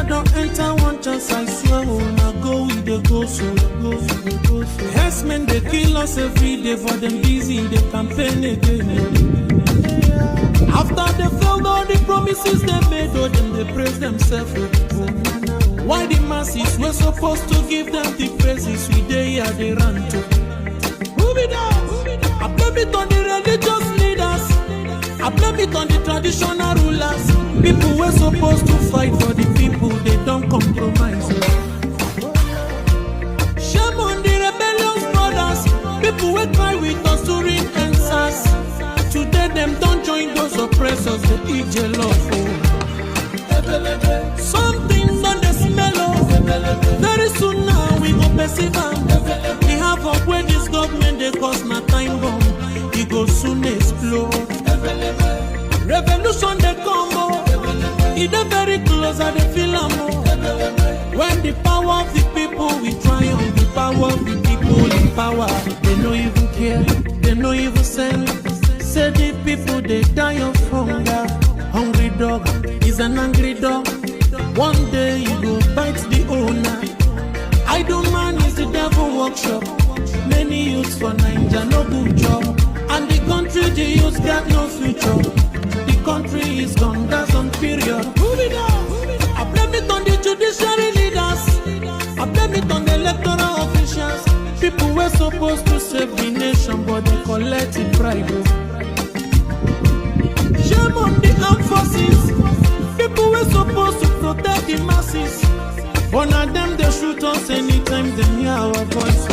don't enter one chance, I swear, now go with the go so. Yes, men, they kill us every day for them busy, they campaign again. After they failed all the promises they made, oh, then they praise themselves. Why the masses were supposed to give them the praises we they are they run to? Move it down. I blame it on the religious leaders. I blame it on the traditional rulers. People were supposed to fight for the people, they don't compromise. Shame on the rebellious brothers. People will cry with us to ring answers. Today them don't join those oppressors, they eat your love. Something on the smell of. Very soon now we go perceive them. We have up where this government they cause my time bomb. It go soon explode. Revolution they come more. It is very close and they feel more. When the power of the people we triumph, the power of the people in power. They no even care, they no even send. Say the people they die of hunger. Hungry dog is an angry dog. One day you go bite the owner. Idle man is the devil workshop. Many youths for Nigeria no good job. And the country the youths got no future. The country is gone, that's on period. Move it on. I blame it on the judiciary leaders. I blame it on the electoral officials. People were supposed to save the nation, but they collected bribe. Shame on the armed forces. People were supposed to protect the masses. One of them they shoot us anytime they hear our voice.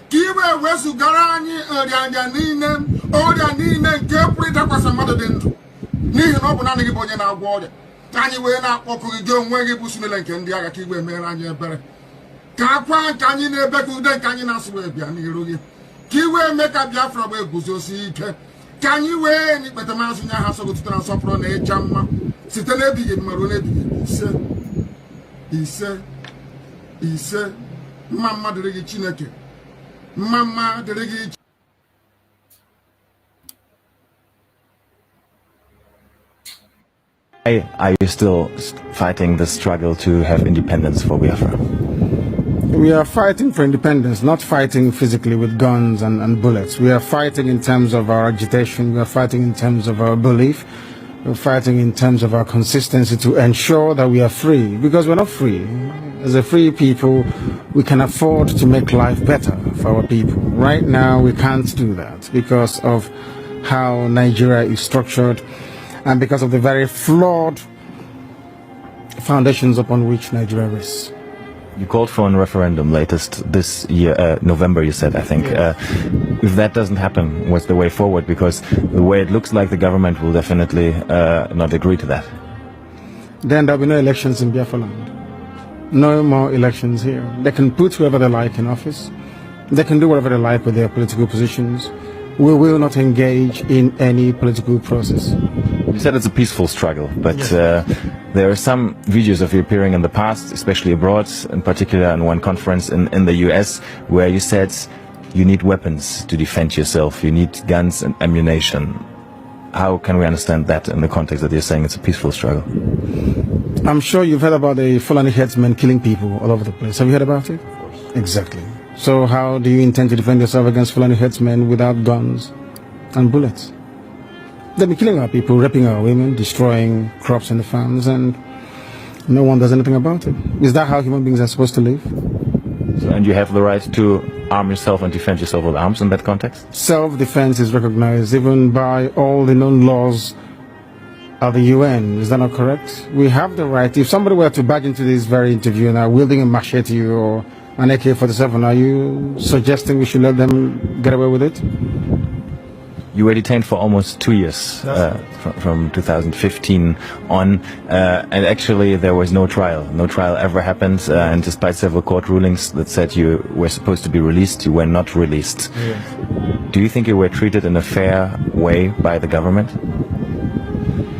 Kiwe wesu garani orianya nine oria nine nke pụrịta kwasa mmadụ dị ndụ n'ihi na ọ bụ naanị gị bụ onye na-agwọ ọrịa anyị wee na-akpọkụ gị onwe gị bụ simile nke ndị agha ka igwe mere anyị ebere ka akwa nke anyị na-ebe ka ude nke anyị na-asụ wee bịa n'iru gị ka iwe mee ka Biafra wee guzosi ike ka anyị wee n'ikpete maazị nye ha sọgụtụtara nsọpụrụ na ịja mma site n'ebighị ebi ruo n'ebighị ise mama dịrị gị Chineke mama dịrị gị. Are you still fighting the struggle to have independence for Biafra? We are fighting for independence, not fighting physically with guns and bullets. We are fighting in terms of our agitation. We are fighting in terms of our belief. We're fighting in terms of our consistency to ensure that we are free, because we're not free. As a free people, we can afford to make life better for our people. Right now, we can't do that because of how Nigeria is structured and because of the very flawed foundations upon which Nigeria is. You called for a referendum latest this year, November, you said, I think. Yes. If that doesn't happen, what's the way forward? Because the way it looks like the government will definitely not agree to that. Then there'll be no elections in Biafra land. No more elections here. They can put whoever they like in office. They can do whatever they like with their political positions. we will not engage in any political process. You said it's a peaceful struggle, but there are some videos of you appearing in the past, especially abroad, in particular in one conference in the US, where you said you need weapons to defend yourself, you need guns and ammunition. How can we understand that in the context that you're saying it's a peaceful struggle? I'm sure you've heard about the Fulani headsmen killing people all over the place. Have you heard about it? Of course. Exactly. So how do you intend to defend yourself against Fulani headsmen without guns and bullets? They'll be killing our people, raping our women, destroying crops in the farms, and no one does anything about it. Is that how human beings are supposed to live? So, and you have the right to arm yourself and defend yourself with arms in that context? Self-defense is recognized even by all the known laws of the UN. Is that not correct? We have the right. If somebody were to barge into this very interview now wielding a machete or an AK-47, are you suggesting we should let them get away with it? You were detained for almost 2 years, from 2015 on, and actually there was no trial. No trial ever happened, and despite several court rulings that said you were supposed to be released, you were not released. Yes. Do you think you were treated in a fair way by the government?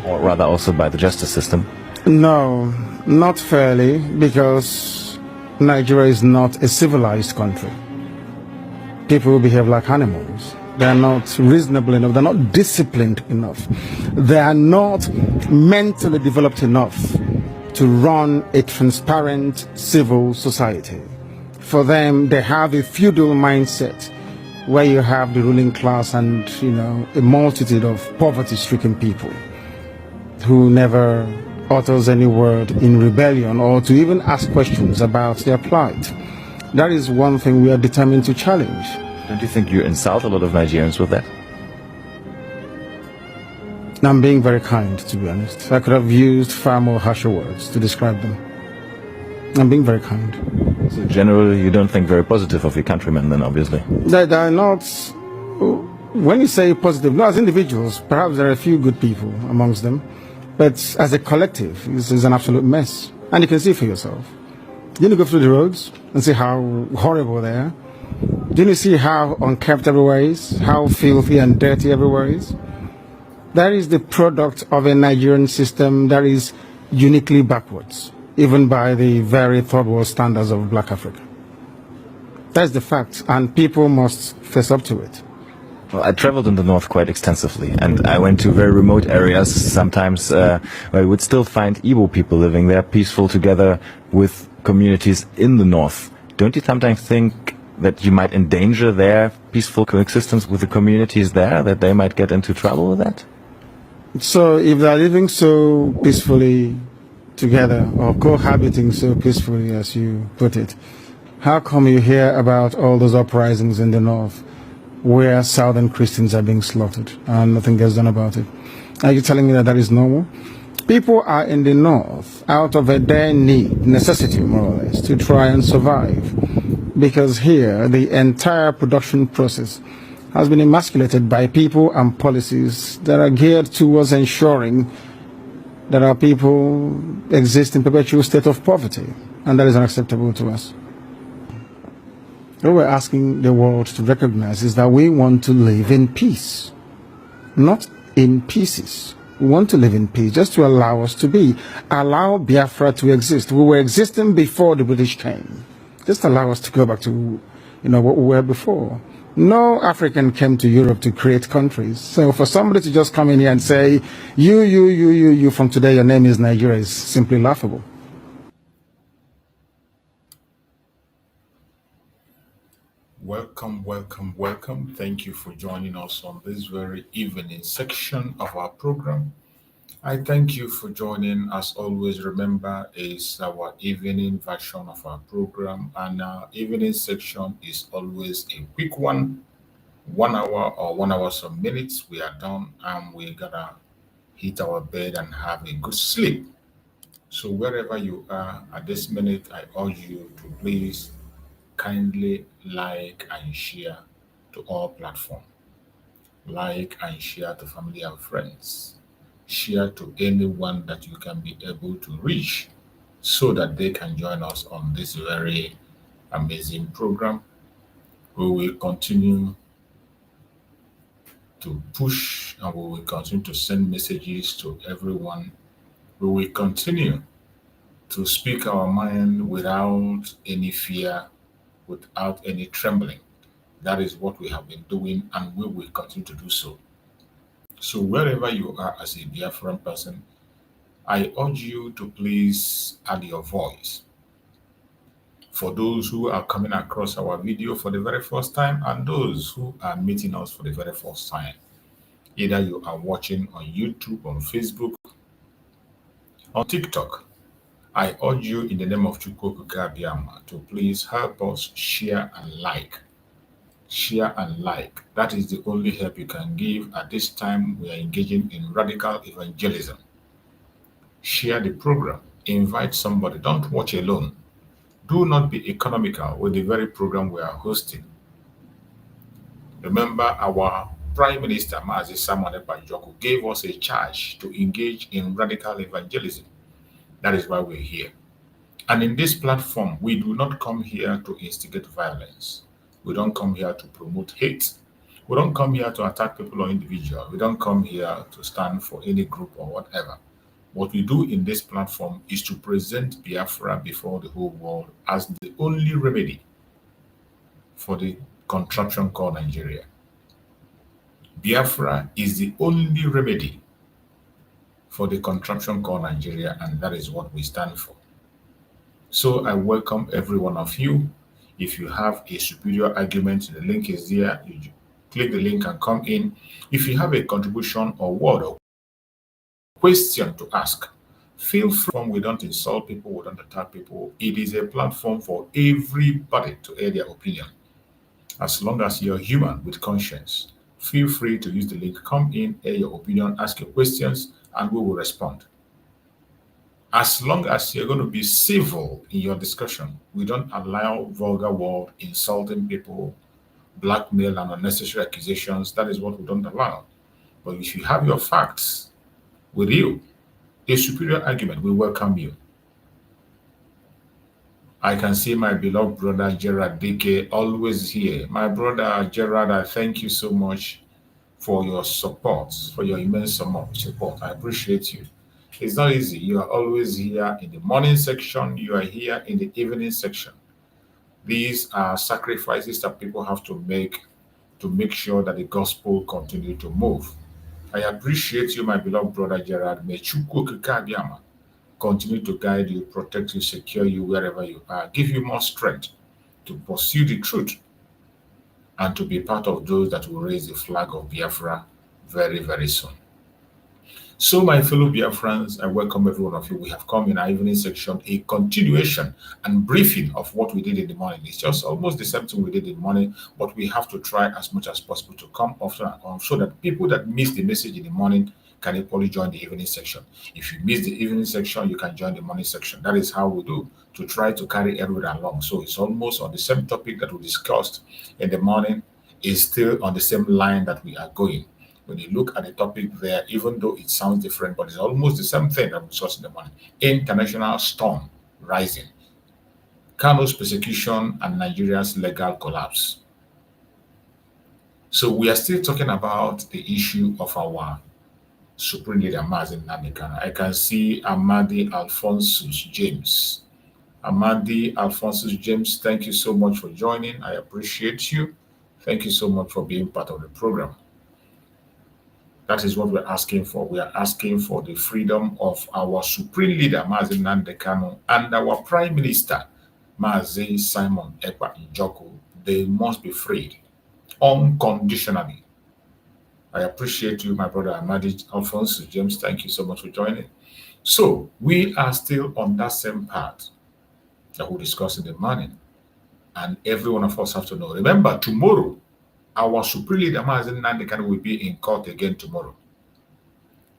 Or rather also by the justice system? No, not fairly, because Nigeria is not a civilized country. People behave like animals. They are not reasonable enough. They're not disciplined enough. They are not mentally developed enough to run a transparent civil society. For them, they have a feudal mindset where you have the ruling class and, a multitude of poverty-stricken people who never utters any word in rebellion or to even ask questions about their plight. That is one thing we are determined to challenge. Don't you think you insult a lot of Nigerians with that? I'm being very kind, to be honest. I could have used far more harsher words to describe them. I'm being very kind. So generally, you don't think very positive of your countrymen then, obviously? They are not... When you say positive, no, as individuals, perhaps there are a few good people amongst them. But as a collective, this is an absolute mess. And you can see for yourself. Didn't you go through the roads and see how horrible they are? Didn't you see how unkempt everywhere is? How filthy and dirty everywhere is? That is the product of a Nigerian system that is uniquely backwards, even by the very third world standards of Black Africa. That's the fact, and people must face up to it. Well, I traveled in the north quite extensively, and I went to very remote areas sometimes where you would still find Igbo people living there, peaceful together with communities in the north. Don't you sometimes think that you might endanger their peaceful coexistence with the communities there, that they might get into trouble with that? So if they're living so peacefully together, or cohabiting so peacefully as you put it, how come you hear about all those uprisings in the north where southern Christians are being slaughtered and nothing gets done about it? Are you telling me that that is normal? People are in the north out of a dire need, necessity more or less, to try and survive. Because here, the entire production process has been emasculated by people and policies that are geared towards ensuring that our people exist in perpetual state of poverty. And that is unacceptable to us. What we're asking the world to recognize is that we want to live in peace, not in pieces. We want to live in peace just to allow us to be. Allow Biafra to exist. We were existing before the British came. Just allow us to go back to, what we were before. No African came to Europe to create countries. So for somebody to just come in here and say, you, from today, your name is Nigeria, is simply laughable. Welcome, welcome, welcome. Thank you for joining us on this very evening section of our program. I thank you for joining. As always, remember, it's our evening version of our program, and our evening section is always a quick one, 1 hour or 1 hour some minutes. We are done, and we gotta hit our bed and have a good sleep. So wherever you are at this minute, I urge you to please kindly like and share to all platforms. Like and share to family and friends. Share to anyone that you can be able to reach so that they can join us on this very amazing program. We will continue to push, and we will continue to send messages to everyone. We will continue to speak our mind without any fear, without any trembling. That is what we have been doing, and we will continue to do so. So, wherever you are as a Biafran person, I urge you to please add your voice. For those who are coming across our video for the very first time and those who are meeting us for the very first time, either you are watching on YouTube, on Facebook, on TikTok, I urge you in the name of Chukwu Gabiama to please help us share and like. Share and like. That is the only help you can give at this time we are engaging in radical evangelism. Share the program. Invite somebody. Don't watch alone. Do not be economical with the very program we are hosting. Remember, our Prime Minister, Mazi Nnamdi gave us a charge to engage in radical evangelism. That is why we're here. And in this platform, we do not come here to instigate violence. We don't come here to promote hate. We don't come here to attack people or individuals. We don't come here to stand for any group or whatever. What we do in this platform is to present Biafra before the whole world as the only remedy for the contraption called Nigeria. Biafra is the only remedy for the contraption called Nigeria, and that is what we stand for. So I welcome every one of you. If you have a superior argument, the link is there. You click the link and come in. If you have a contribution or word or question to ask, feel free. We don't insult people, we don't attack people. It is a platform for everybody to air their opinion. As long as you're human with conscience, feel free to use the link. Come in, air your opinion, ask your questions, and we will respond. As long as you're going to be civil in your discussion, we don't allow vulgar word, insulting people, blackmail, and unnecessary accusations. That is what we don't allow. But if you have your facts with you, a superior argument, we welcome you. I can see my beloved brother Gerard DK always here. My brother Gerard, I thank you so much for your support, for your immense support. I appreciate you. It's not easy. You are always here in the morning section. You are here in the evening section. These are sacrifices that people have to make sure that the gospel continue to move. I appreciate you, my beloved brother Gerard. May Chukwu Kikabiama continue to guide you, protect you, secure you wherever you are, give you more strength to pursue the truth and to be part of those that will raise the flag of Biafra very, very soon. So, my fellow Biafrans, I welcome every one of you. We have come in our evening section, a continuation and briefing of what we did in the morning. It's just almost the same thing we did in the morning, but we have to try as much as possible to come often and on so that people that miss the message in the morning can equally join the evening section. If you miss the evening section, you can join the morning section. That is how we do to try to carry everyone along. So it's almost on the same topic that we discussed in the morning, is still on the same line that we are going. When you look at the topic there, even though it sounds different, but it's almost the same thing that we saw in the morning. International storm rising. Kanu's persecution and Nigeria's legal collapse. So we are still talking about the issue of our Supreme Leader Mazi Nnamdi Kanu. I can see Amadi Alphonsus James. Amadi Alphonsus James, thank you so much for joining. I appreciate you. Thank you so much for being part of the program. That is what we're asking for. We are asking for the freedom of our Supreme Leader, Mazi Nnamdi Kanu, and our Prime Minister, Mazi Simon Ekpa Njoku. They must be freed unconditionally. I appreciate you, my brother Amadi Alphonsus James. Thank you so much for joining. So, we are still on that same path that we discussed in the morning. And every one of us have to know. Remember, tomorrow, our Supreme Leader, Mazi Nnamdi Kanu, will be in court again tomorrow.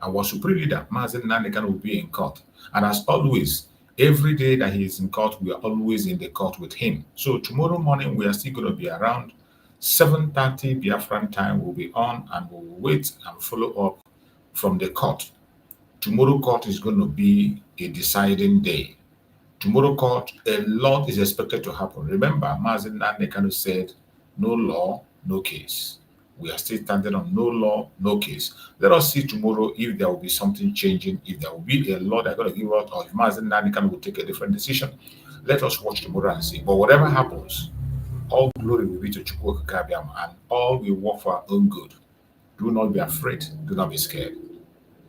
Our Supreme Leader, Mazi Nnamdi Kanu, will be in court. And as always, every day that he is in court, we are always in the court with him. So tomorrow morning, we are still going to be around 7:30 Biafran time. We'll be on and we'll wait and follow up from the court. Tomorrow court is going to be a deciding day. Tomorrow court, a lot is expected to happen. Remember, Mazi Nnamdi Kanu said, no law, no case. We are still standing on no law, no case. Let us see tomorrow if there will be something changing, if there will be a law that's going to give out, or if Mazi Nnamdi Kanu will take a different decision. Let us watch tomorrow and see. But whatever happens, all glory will be to Chukwu Kabiam, and all will work for our own good. Do not be afraid. Do not be scared.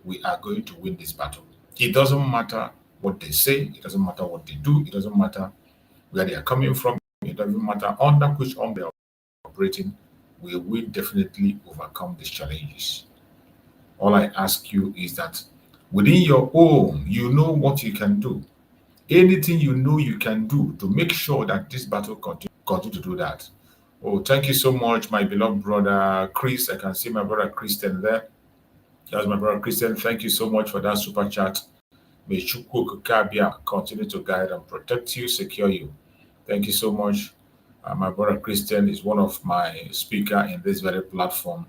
We are going to win this battle. It doesn't matter what they say. It doesn't matter what they do. It doesn't matter where they are coming from. It doesn't matter under which arm they are operating. We will definitely overcome these challenges. All I ask you is that within your own, you know what you can do. Anything you know you can do to make sure that this battle continue to do that. Oh, thank you so much, my beloved brother Chris. I can see my brother Christian there. That's my brother Christian. Thank you so much for that super chat. May Chukwu Kabia continue to guide and protect you, secure you. Thank you so much. My brother Christian is one of my speaker in this very platform.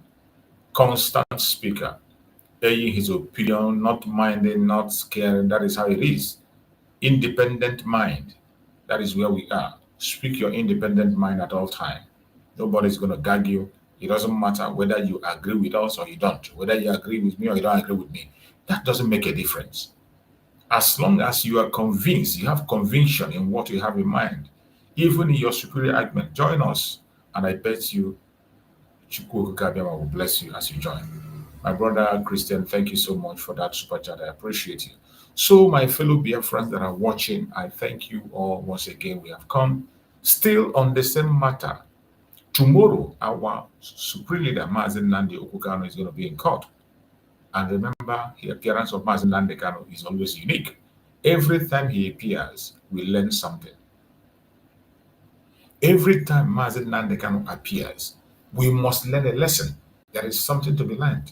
Constant speaker, saying his opinion, not minding, not scaring. That is how it is. Independent mind. That is where we are. Speak your independent mind at all time. Nobody's going to gag you. It doesn't matter whether you agree with us or you don't. Whether you agree with me or you don't agree with me. That doesn't make a difference. As long as you are convinced, you have conviction in what you have in mind, even in your superior argument, join us. And I bet you, Chukwu Kabiama will bless you as you join. My brother Christian, thank you so much for that super chat. I appreciate you. So, my fellow Biafrans that are watching, I thank you all once again. We have come still on the same matter. Tomorrow, our Supreme Leader, Mazi Nnamdi Kanu, is going to be in court. And remember, the appearance of Mazi Nnamdi Kanu is always unique. Every time he appears, we learn something. Every time Mazi Nnamdi Kanu appears, we must learn a lesson. There is something to be learned.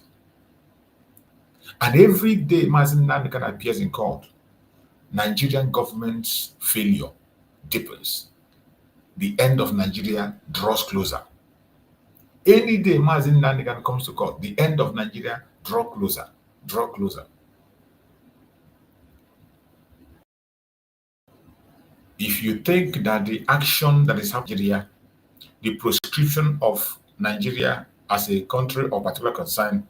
And every day Mazi Nnamdi Kanu appears in court, Nigerian government's failure deepens. The end of Nigeria draws closer. Any day Mazi Nnamdi Kanu comes to court, the end of Nigeria draw closer, draw closer. If you think that the action that is happening here, the proscription of Nigeria as a country or particular concern,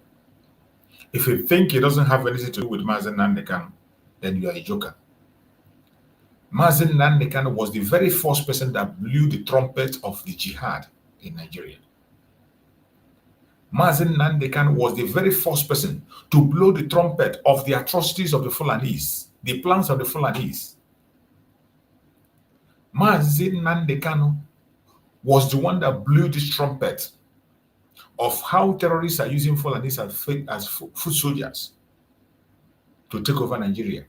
if you think it doesn't have anything to do with Mazi Nnamdi Kanu, then you are a joker. Mazi Nnamdi Kanu was the very first person that blew the trumpet of the jihad in Nigeria. Mazi Nnamdi Kanu was the very first person to blow the trumpet of the atrocities of the Fulanese, the plans of the Fulanese. Mazi Nnamdi Kanu was the one that blew this trumpet of how terrorists are using Fulanese as foot soldiers to take over Nigeria.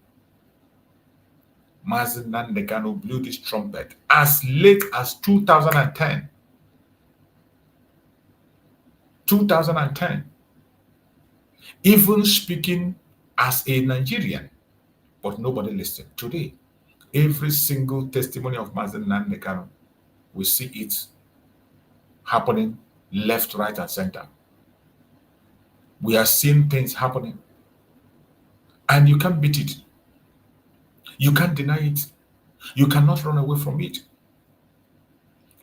Mazi Nnamdi Kanu blew this trumpet as late as 2010. 2010. Even speaking as a Nigerian, but nobody listened. Today, every single testimony of Mazi Nnamdi Kanu, we see it happening left, right, and center. We are seeing things happening, and you can't beat it. You can't deny it. You cannot run away from it.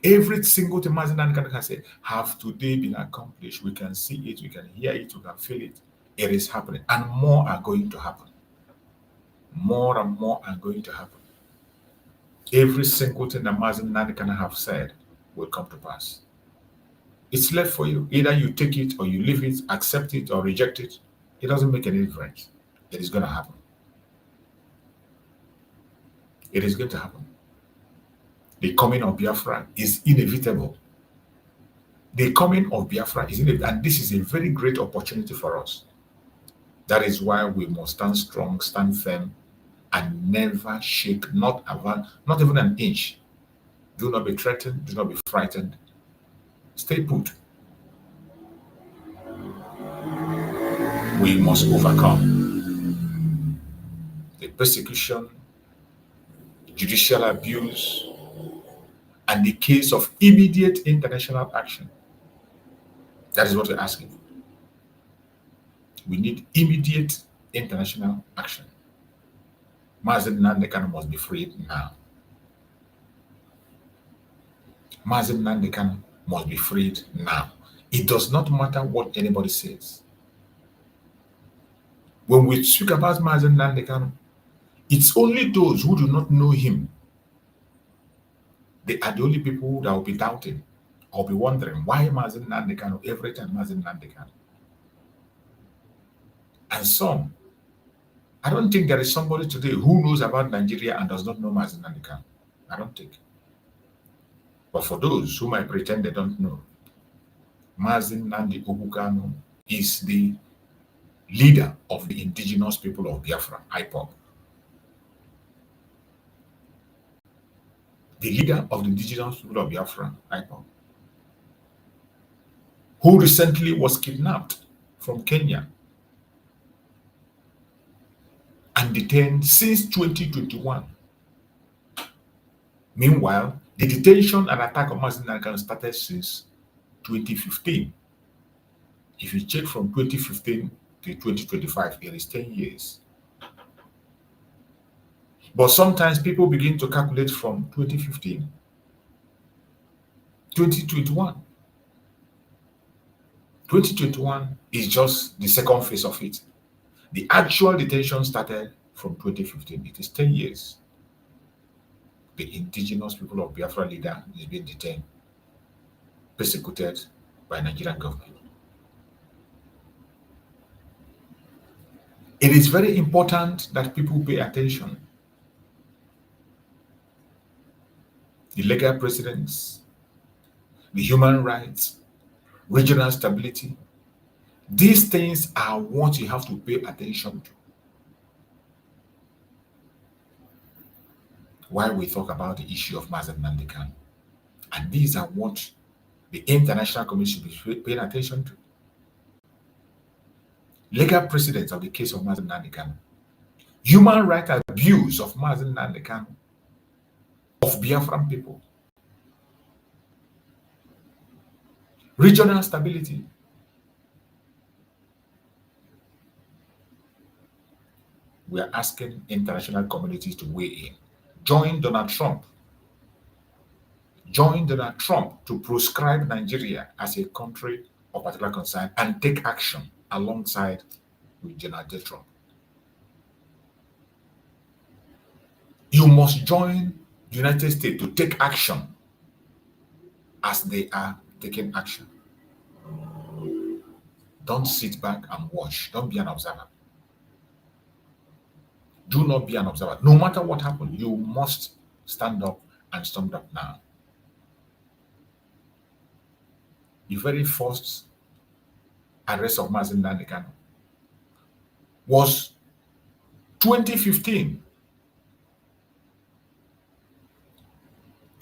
Every single thing Mazi Nnamdi Kanu can say have today been accomplished. We can see it, we can hear it, we can feel it. It is happening, and more are going to happen. More and more are going to happen. Every single thing that Mazi Nnamdi Kanu have said will come to pass. It's left for you. Either you take it or you leave it, accept it or reject it. It doesn't make any difference. It is going to happen. It is going to happen. The coming of Biafra is inevitable. The coming of Biafra is inevitable. And this is a very great opportunity for us. That is why we must stand strong, stand firm, and never shake, not even an inch. Do not be threatened. Do not be frightened. Stay put. We must overcome the persecution, judicial abuse, and the case of immediate international action. That is what we're asking. We need immediate international action. Mazi Nnamdi Kanu must be freed now. Mazi Nnamdi Kanu must be freed now. It does not matter what anybody says. When we speak about Mazi Nnamdi Kanu, it's only those who do not know him. They are the only people that will be doubting or be wondering why Mazi Nnamdi Kanu every time Mazi Nnamdi Kanu. And some, I don't think there is somebody today who knows about Nigeria and does not know Mazi Nnamdi Kanu. I don't think. But for those who might pretend they don't know, Mazi Nnamdi Kanu is the leader of the indigenous people of Biafra, IPOB. The leader of the indigenous people of Biafra, IPOB, who recently was kidnapped from Kenya and detained since 2021. Meanwhile, the detention and attack on Mazi Nnamdi Kanu started since 2015. If you check from 2015 to 2025, it is 10 years. But sometimes people begin to calculate from 2015, 2021. 2021 is just the second phase of it. The actual detention started from 2015. It is 10 years. The indigenous people of Biafra leader is being detained, persecuted by Nigerian government. It is very important that people pay attention. The legal precedents, the human rights, regional stability, these things are what you have to pay attention to. While we talk about the issue of Mazi Nnamdi Kanu. And these are what the international community should be paying attention to. Legal precedents of the case of Mazi Nnamdi Kanu. Human rights abuse of Mazi Nnamdi Kanu, of Biafran people. Regional stability. We are asking international communities to weigh in. Join Donald Trump. Join Donald Trump to proscribe Nigeria as a country of particular concern and take action alongside with Donald Trump. You must join the United States to take action as they are taking action. Don't sit back and watch. Don't be an observer. Do not be an observer. No matter what happens, you must stand up and stand up now. The very first arrest of Mazi Nnamdi Kanu was 2015.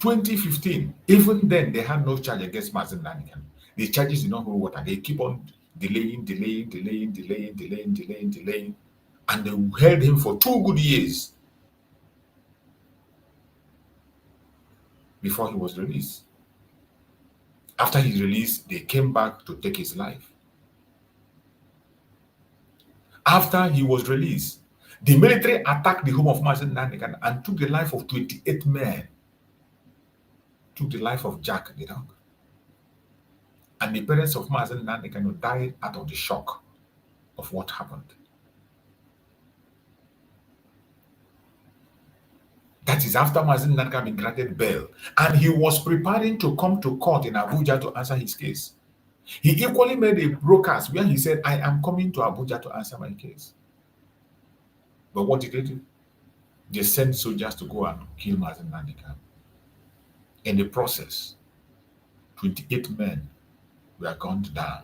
2015. Even then, they had no charge against Mazi Nnamdi Kanu. The charges did not hold water. They keep on delaying, and they held him for 2 good years before he was released. After his release, they came back to take his life. After he was released, the military attacked the home of Mazi Nnamdi Kanu and took the life of 28 men. Took the life of Jack the dog. And the parents of Mazi Nnamdi Kanu died out of the shock of what happened. That is after Mazi Nnamdi Kanu had been granted bail, and he was preparing to come to court in Abuja to answer his case. He equally made a broadcast where he said, I am coming to Abuja to answer my case. But what did they do? They sent soldiers to go and kill Mazi Nnamdi Kanu. In the process, 28 men were gunned down.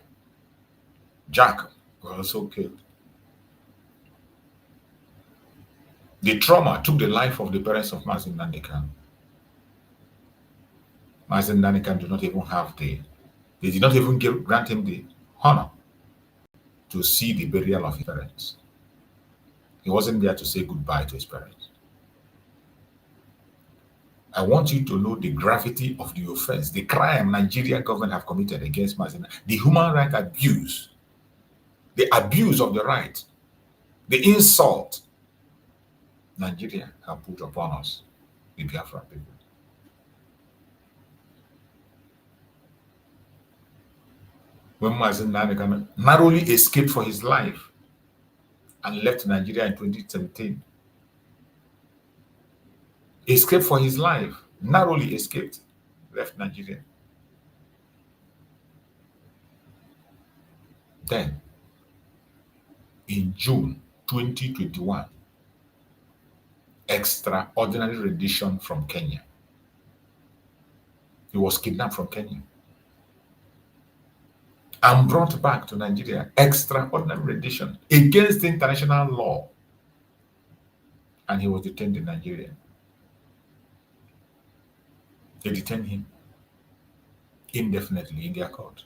Jack was also killed. The trauma took the life of the parents of Mazi Nnamdi Kanu. Mazi Nnamdi Kanu did not even have they did not even grant him the honor to see the burial of his parents. He wasn't there to say goodbye to his parents. I want you to know the gravity of the offense, the crime Nigerian government have committed against Mazi Nnamdi, the human rights abuse, the abuse of the right, the insult Nigeria have put upon us, the Biafra people. when Mazi Nnamdi Kanu narrowly escaped for his life and left Nigeria in 2017. Escaped for his life, narrowly escaped, left Nigeria. Then, in June 2021, extraordinary rendition from Kenya. He was kidnapped from Kenya and brought back to Nigeria. Extraordinary rendition against international law. And he was detained in Nigeria. They detained him indefinitely in their court.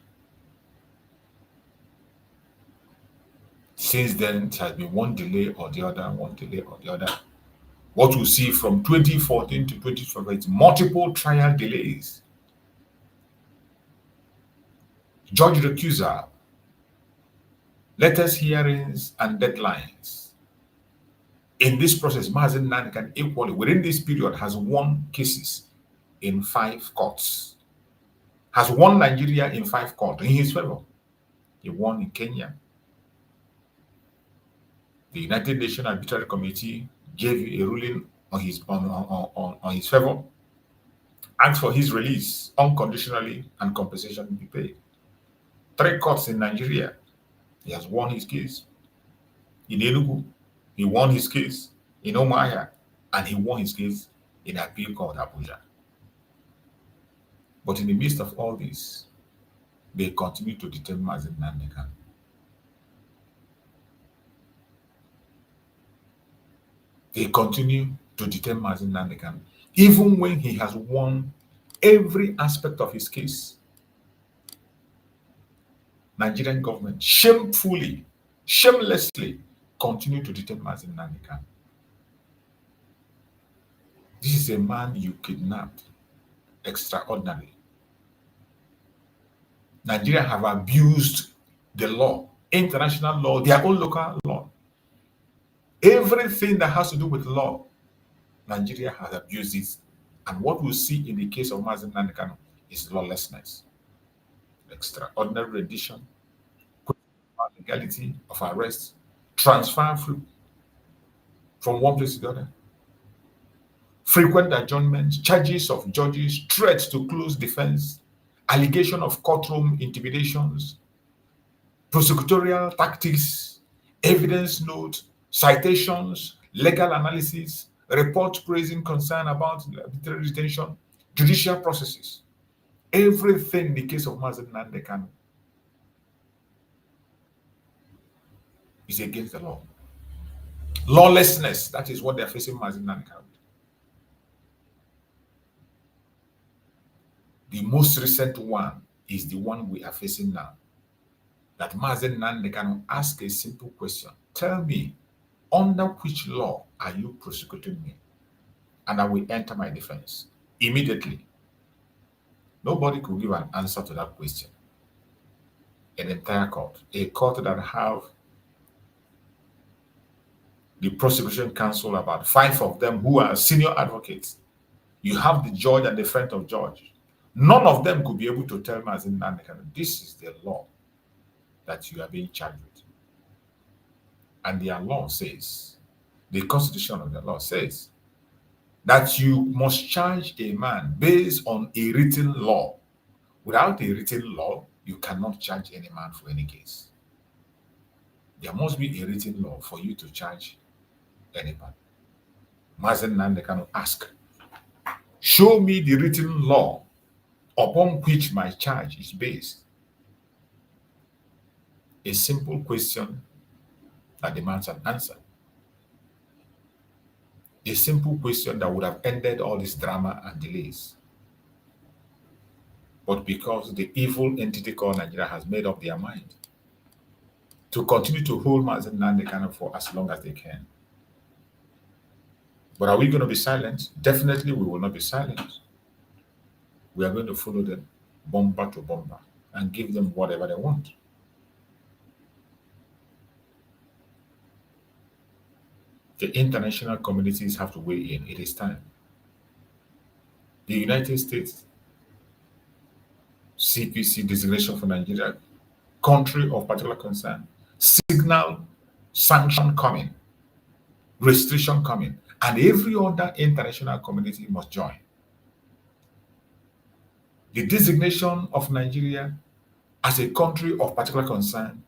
Since then, it has been one delay or the other, one delay or the other. What we see from 2014 to 2012 is multiple trial delays. Judge recusal, latest hearings and deadlines. In this process, Mazi Nnamdi Kanu equally, within this period, has won cases in 5 courts. Has won Nigeria in 5 courts in his favor. He won in Kenya. The United Nations Arbitral Committee gave a ruling on his favor, asked for his release unconditionally, and compensation be paid. 3 courts in Nigeria, he has won his case. In Enugu, he won his case. In Omaya, and he won his case in appeal court Abuja. But in the midst of all this, they continue to detain Mazi Nnamdi Kanu. They continue to detain Mazi Nnamdi Kanu, even when he has won every aspect of his case. Nigerian government shamefully, shamelessly continue to detain Mazi Nnamdi Kanu. This is a man you kidnapped. Extraordinary. Nigeria have abused the law, international law, their own local law. Everything that has to do with law, Nigeria has abused it. And what we see in the case of Mazi Nnamdi Kanu is lawlessness. Extraordinary rendition, legality of arrest, transfer from one place to the other. Frequent adjournments, charges of judges, threats to close defense, allegation of courtroom intimidations, prosecutorial tactics, evidence note, citations, legal analysis, report praising concern about arbitrary detention, judicial processes. Everything in the case of Mazi Nnamdi Kanu is against the law. Lawlessness, that is what they're facing Mazi Nnamdi Kanu. The most recent one is the one we are facing now. That Mazi Nnamdi Kanu ask a simple question. Tell me, under which law are you prosecuting me? And I will enter my defense immediately. Nobody could give an answer to that question. An entire court, a court that have the prosecution counsel, about 5 of them who are senior advocates. You have the judge and the friend of judge. None of them could be able to tell Mazi Nnamdi Kanu, this is the law that you are being charged with. And their law says, the constitution of the law says, that you must charge a man based on a written law. Without a written law, you cannot charge any man for any case. There must be a written law for you to charge anybody. Mazi Nnamdi Kanu ask, show me the written law upon which my charge is based. A simple question that demands an answer. A simple question that would have ended all this drama and delays. But because the evil entity called Nigeria has made up their mind to continue to hold Mazi Nnamdi Kanu for as long as they can. But are we going to be silent? Definitely we will not be silent. We are going to follow them bomber to bomber and give them whatever they want. The international communities have to weigh in. It is time. The United States CPC designation for Nigeria country of particular concern, signal sanction coming, restriction coming, and every other international community must join. The designation of Nigeria as a country of particular concern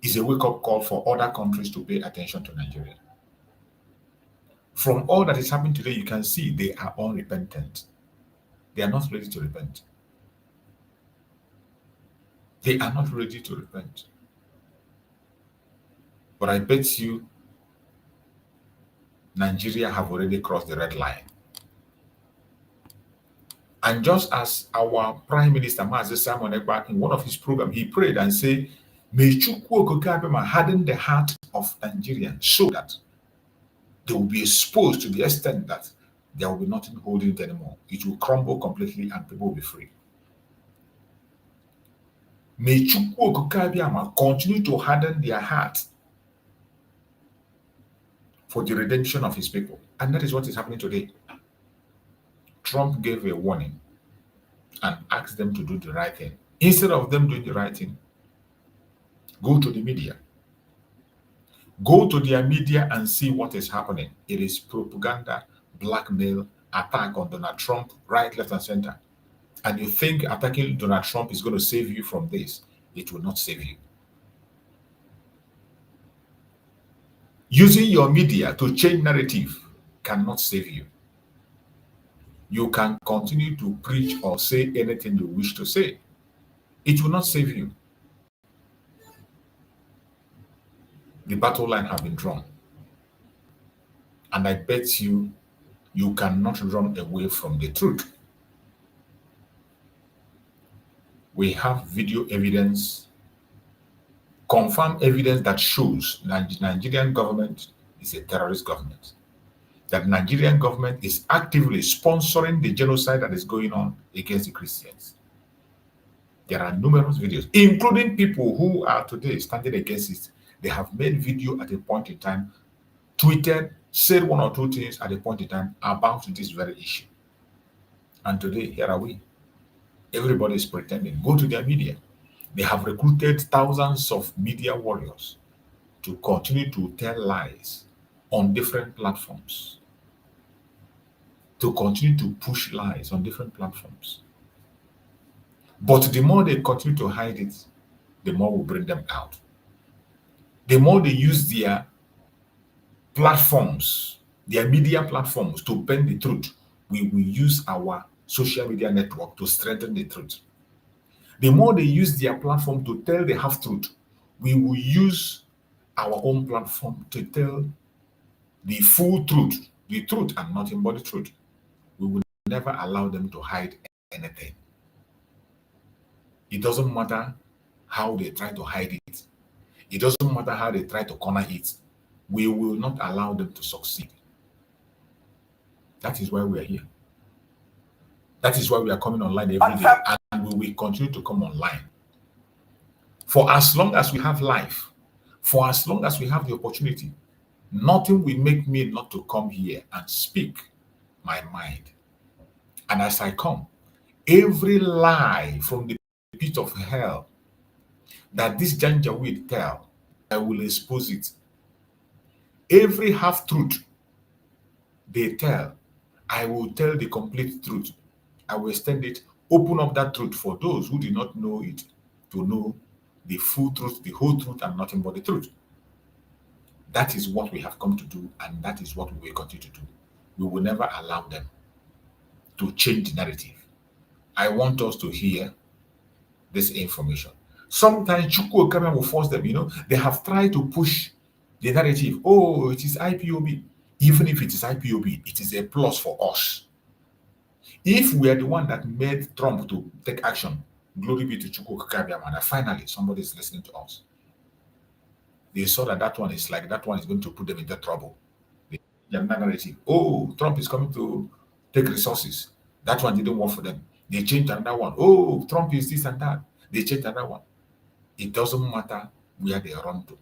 is a wake-up call for other countries to pay attention to Nigeria. From all that is happening today, you can see they are unrepentant. They are not ready to repent. They are not ready to repent. But I bet you Nigeria have already crossed the red line. And just as our Prime Minister Mazi Nnamdi in one of his programs, he prayed and said, may Chukwu Okike harden the heart of Nigerians so that they will be exposed to the extent that there will be nothing holding it anymore. It will crumble completely and people will be free. May Chukwu Okike continue to harden their heart for the redemption of his people. And that is what is happening today. Trump gave a warning and asked them to do the right thing. Instead of them doing the right thing, go to the media. Go to their media and see what is happening. It is propaganda, blackmail, attack on Donald Trump, right, left, and center. And you think attacking Donald Trump is going to save you from this. It will not save you. Using your media to change narrative cannot save you. You can continue to preach or say anything you wish to say. It will not save you. The battle line has been drawn. And I bet you, you cannot run away from the truth. We have video evidence, confirmed evidence that shows that the Nigerian government is a terrorist government. That Nigerian government is actively sponsoring the genocide that is going on against the Christians. There are numerous videos, including people who are today standing against it. They have made video at a point in time, tweeted, said one or two things at a point in time about this very issue. And today, here are we. Everybody is pretending. Go to their media. They have recruited thousands of media warriors to continue to tell lies on different platforms. To continue to push lies on different platforms. But the more they continue to hide it, the more we bring them out. The more they use their platforms, their media platforms to bend the truth, we will use our social media network to strengthen the truth. The more they use their platform to tell the half-truth, we will use our own platform to tell the full truth, the truth and nothing but the truth. We will never allow them to hide anything. It doesn't matter how they try to hide it. It doesn't matter how they try to corner it. We will not allow them to succeed. That is why we are here. That is why we are coming online every day, and we will continue to come online. For as long as we have life, for as long as we have the opportunity, nothing will make me not to come here and speak my mind. And as I come, every lie from the pit of hell that this Janjaweed tell, I will expose it. Every half-truth they tell, I will tell the complete truth. I will extend it, open up that truth for those who did not know it, to know the full truth, the whole truth, and nothing but the truth. That is what we have come to do, and that is what we will continue to do. We will never allow them to change the narrative. I want us to hear this information. Sometimes Chukwu Okike will force them, they have tried to push the narrative. Oh, it is IPOB. Even if it is IPOB, it is a plus for us. If we are the one that made Trump to take action, glory be to Chukwu Okike, and finally somebody is listening to us. They saw that one is going to put them into trouble. The narrative. Oh, Trump is coming to take resources. That one didn't work for them. They changed another one. Oh, Trump is this and that. They changed another one. It doesn't matter where they run to.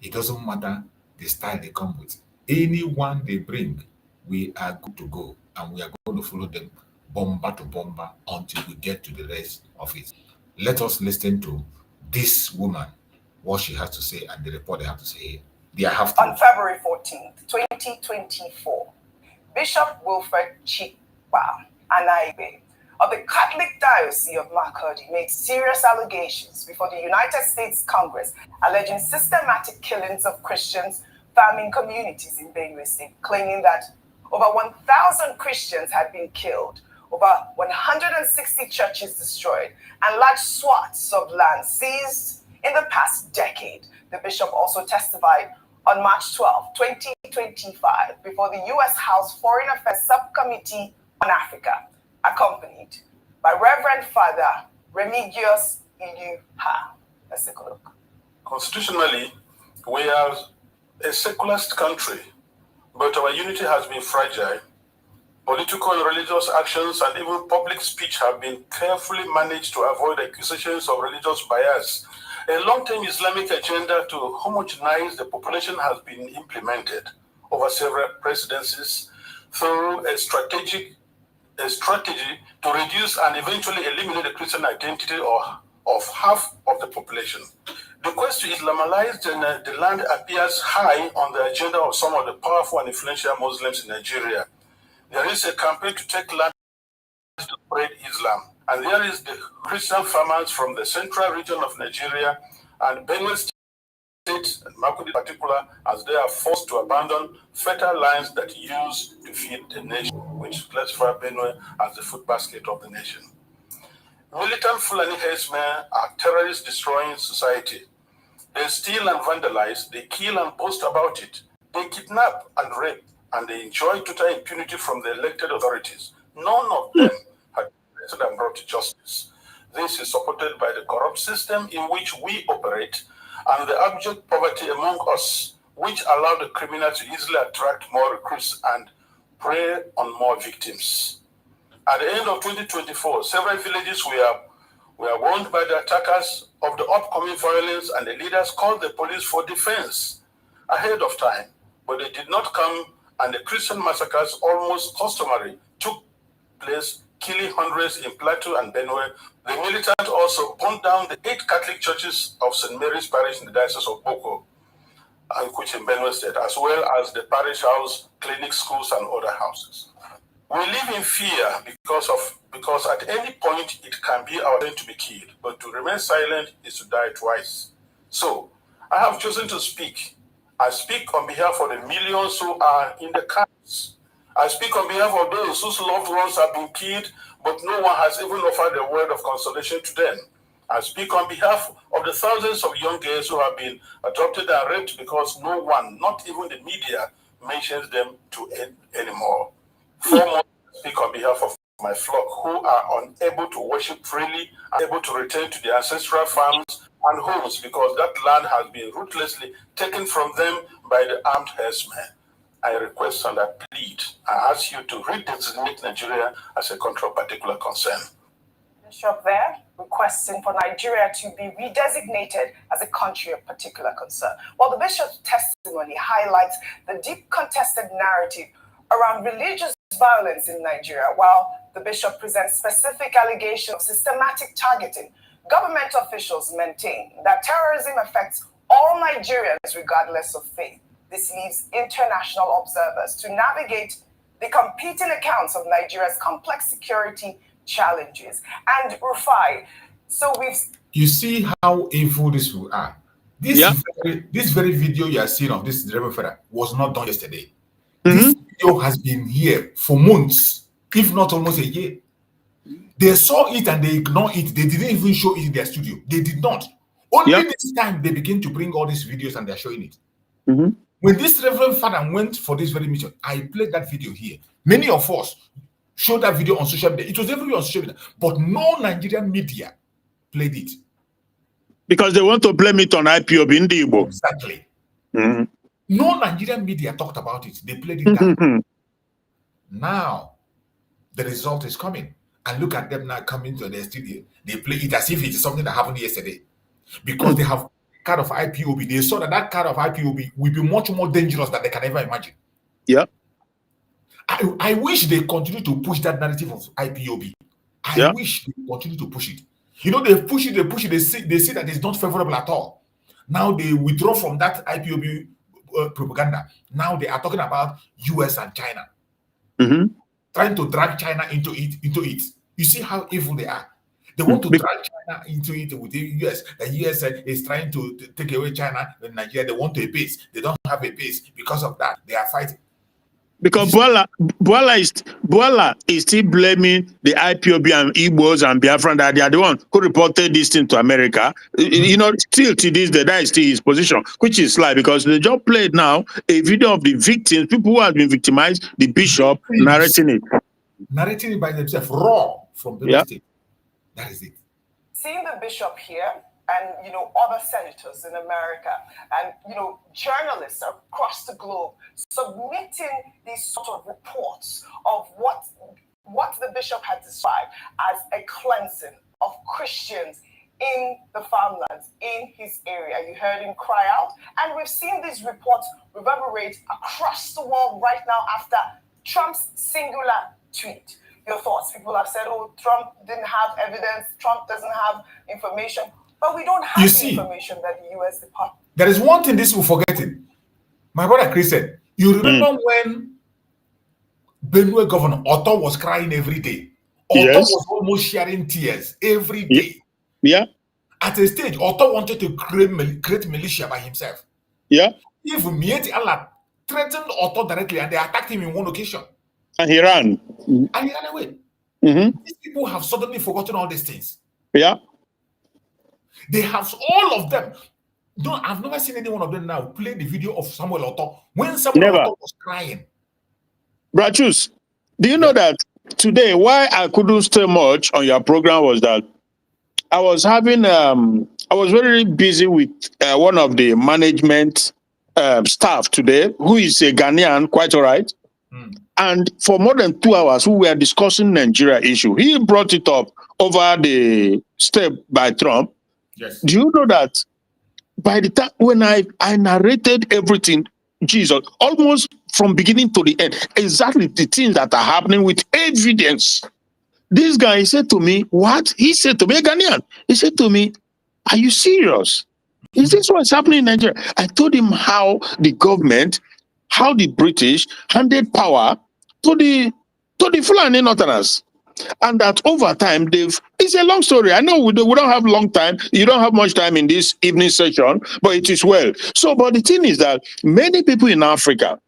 It doesn't matter the style they come with. Anyone they bring, we are good to go. And we are going to follow them bomber to bomber until we get to the rest of it. Let us listen to this woman, what she has to say, and the report they have to say. On February 14th, 2024, Bishop Wilfred Chikpa Anaibe of the Catholic Diocese of Makurdi made serious allegations before the United States Congress alleging systematic killings of Christians farming communities in Benue State, claiming that over 1,000 Christians had been killed, over 160 churches destroyed, and large swaths of land seized in the past decade. The bishop also testified on March 12, 2025, before the U.S. House Foreign Affairs Subcommittee on Africa, accompanied by Reverend Father Remigius Iluha. Let's take a look. Constitutionally, we are a secularist country, but our unity has been fragile. Political and religious actions and even public speech have been carefully managed to avoid accusations of religious bias. A long-term Islamic agenda to homogenize the population has been implemented over several presidencies through a strategy to reduce and eventually eliminate the Christian identity of half of the population. The quest to Islamalize the land appears high on the agenda of some of the powerful and influential Muslims in Nigeria. There is a campaign to take land to spread Islam. And there is the Christian farmers from the central region of Nigeria and Benue State and Makurdi in particular, as they are forced to abandon fertile lands that use to feed the nation, which classify Benue as the food basket of the nation. Militant Fulani herdsmen are terrorists destroying society. They steal and vandalize, they kill and boast about it. They kidnap and rape, and they enjoy total impunity from the elected authorities. None of them had been arrested and brought to justice. This is supported by the corrupt system in which we operate and the abject poverty among us, which allow the criminal to easily attract more recruits and prey on more victims. At the end of 2024, several villages were warned by the attackers of the upcoming violence, and the leaders called the police for defense ahead of time, but they did not come, and the Christian massacres, almost customary, took place, killing hundreds in Plateau and Benue. The militant also burned down the 8 Catholic churches of St. Mary's Parish in the Diocese of Boko, which in Benue State, as well as the parish house, clinics, schools, and other houses. We live in fear because at any point it can be our turn to be killed, but to remain silent is to die twice. So I have chosen to speak. I speak on behalf of the millions who are in the camps. I speak on behalf of those whose loved ones have been killed, but no one has even offered a word of consolation to them. I speak on behalf of the thousands of young girls who have been adopted and raped because no one, not even the media, mentions them anymore. Foremost, I speak on behalf of my flock who are unable to worship freely, unable to return to their ancestral farms and homes because that land has been ruthlessly taken from them by the armed herdsmen. I request and I plead, I ask you to redesignate Nigeria as a country of particular concern. Bishop there requesting for Nigeria to be redesignated as a country of particular concern. While the bishop's testimony highlights the deep contested narrative around religious violence in Nigeria, while the bishop presents specific allegations of systematic targeting, government officials maintain that terrorism affects all Nigerians regardless of faith. This leaves international observers to navigate the competing accounts of Nigeria's complex security challenges. And Rufai, so you see how evil these people are. This very video you are seeing of this Reverend Father was not done yesterday. This video has been here for months, if not almost a year. They saw it and they ignored it. They didn't even show it in their studio. They did not. Only this time they begin to bring all these videos and they're showing it. When this Reverend Father went for this very mission, I played that video here. Many of us showed that video on social media. It was everywhere on social media, but no Nigerian media played it. Because they want to blame it on IPOB in the Igbo. Exactly. No Nigerian media talked about it. They played it down. Now, the result is coming. And look at them now coming to their studio. They play it as if it is something that happened yesterday. Because they have card of IPOB. They saw that card of IPOB will be much more dangerous than they can ever imagine. Yeah. I wish they continue to push that narrative of IPOB. I wish they continue to push it. You know, they push it, they see that it's not favorable at all. Now they withdraw from that IPOB propaganda. Now they are talking about US and China. Trying to drag China into it. You see how evil they are. They want to drag China into it with the US. The US is trying to take away China and Nigeria. They want a base. They don't have a base. Because of that, they are fighting. Because Bola is still blaming the IPOB and Igbos and Biafra that they are the one who reported this thing to America. You know, still to this day, that is still his position, which is sly because they just played now a video of the victims, people who have been victimized, the bishop narrating it. Narrating it by themselves, raw from the state. That is it. Seeing the bishop here and, you know, other senators in America and, you know, journalists across the globe submitting these sort of reports of what the bishop had described as a cleansing of Christians in the farmlands, in his area. You heard him cry out. And we've seen these reports reverberate across the world right now after Trump's singular tweet. Your thoughts? People have said, oh, Trump didn't have evidence, Trump doesn't have information. But we don't have the information that the US Department. There is one thing this will forgetting. My brother Chris said, you remember when Benue Governor Otto was crying every day? Otto was almost sharing tears every day. Yeah. At a stage, Otto wanted to create militia by himself. Yeah. Even Mieti Allah threatened Otto directly and they attacked him in one occasion. And he ran. And he ran away. These people have suddenly forgotten all these things. Yeah. They have all of them. No, I've never seen any one of them now play the video of Samuel Otto when Samuel Otto was crying. Brachus, do you know that today why I couldn't stay much on your program was that I was having I was very busy with one of the management staff today, who is a Ghanaian, quite all right. And for more than 2 hours, we were discussing Nigeria issue. He brought it up over the step by Trump. Yes. Do you know that by the time when I narrated everything, Jesus, almost from beginning to the end, exactly the things that are happening with evidence. This guy said to me, what? He said to me, a Ghanaian, he said to me, are you serious? Is this what's happening in Nigeria? I told him how the government, how the British handed power to the Fulani Northerners. And that over time, it's a long story. I know we don't have long time. You don't have much time in this evening session, but it is well. So, but the thing is that many people in Africa,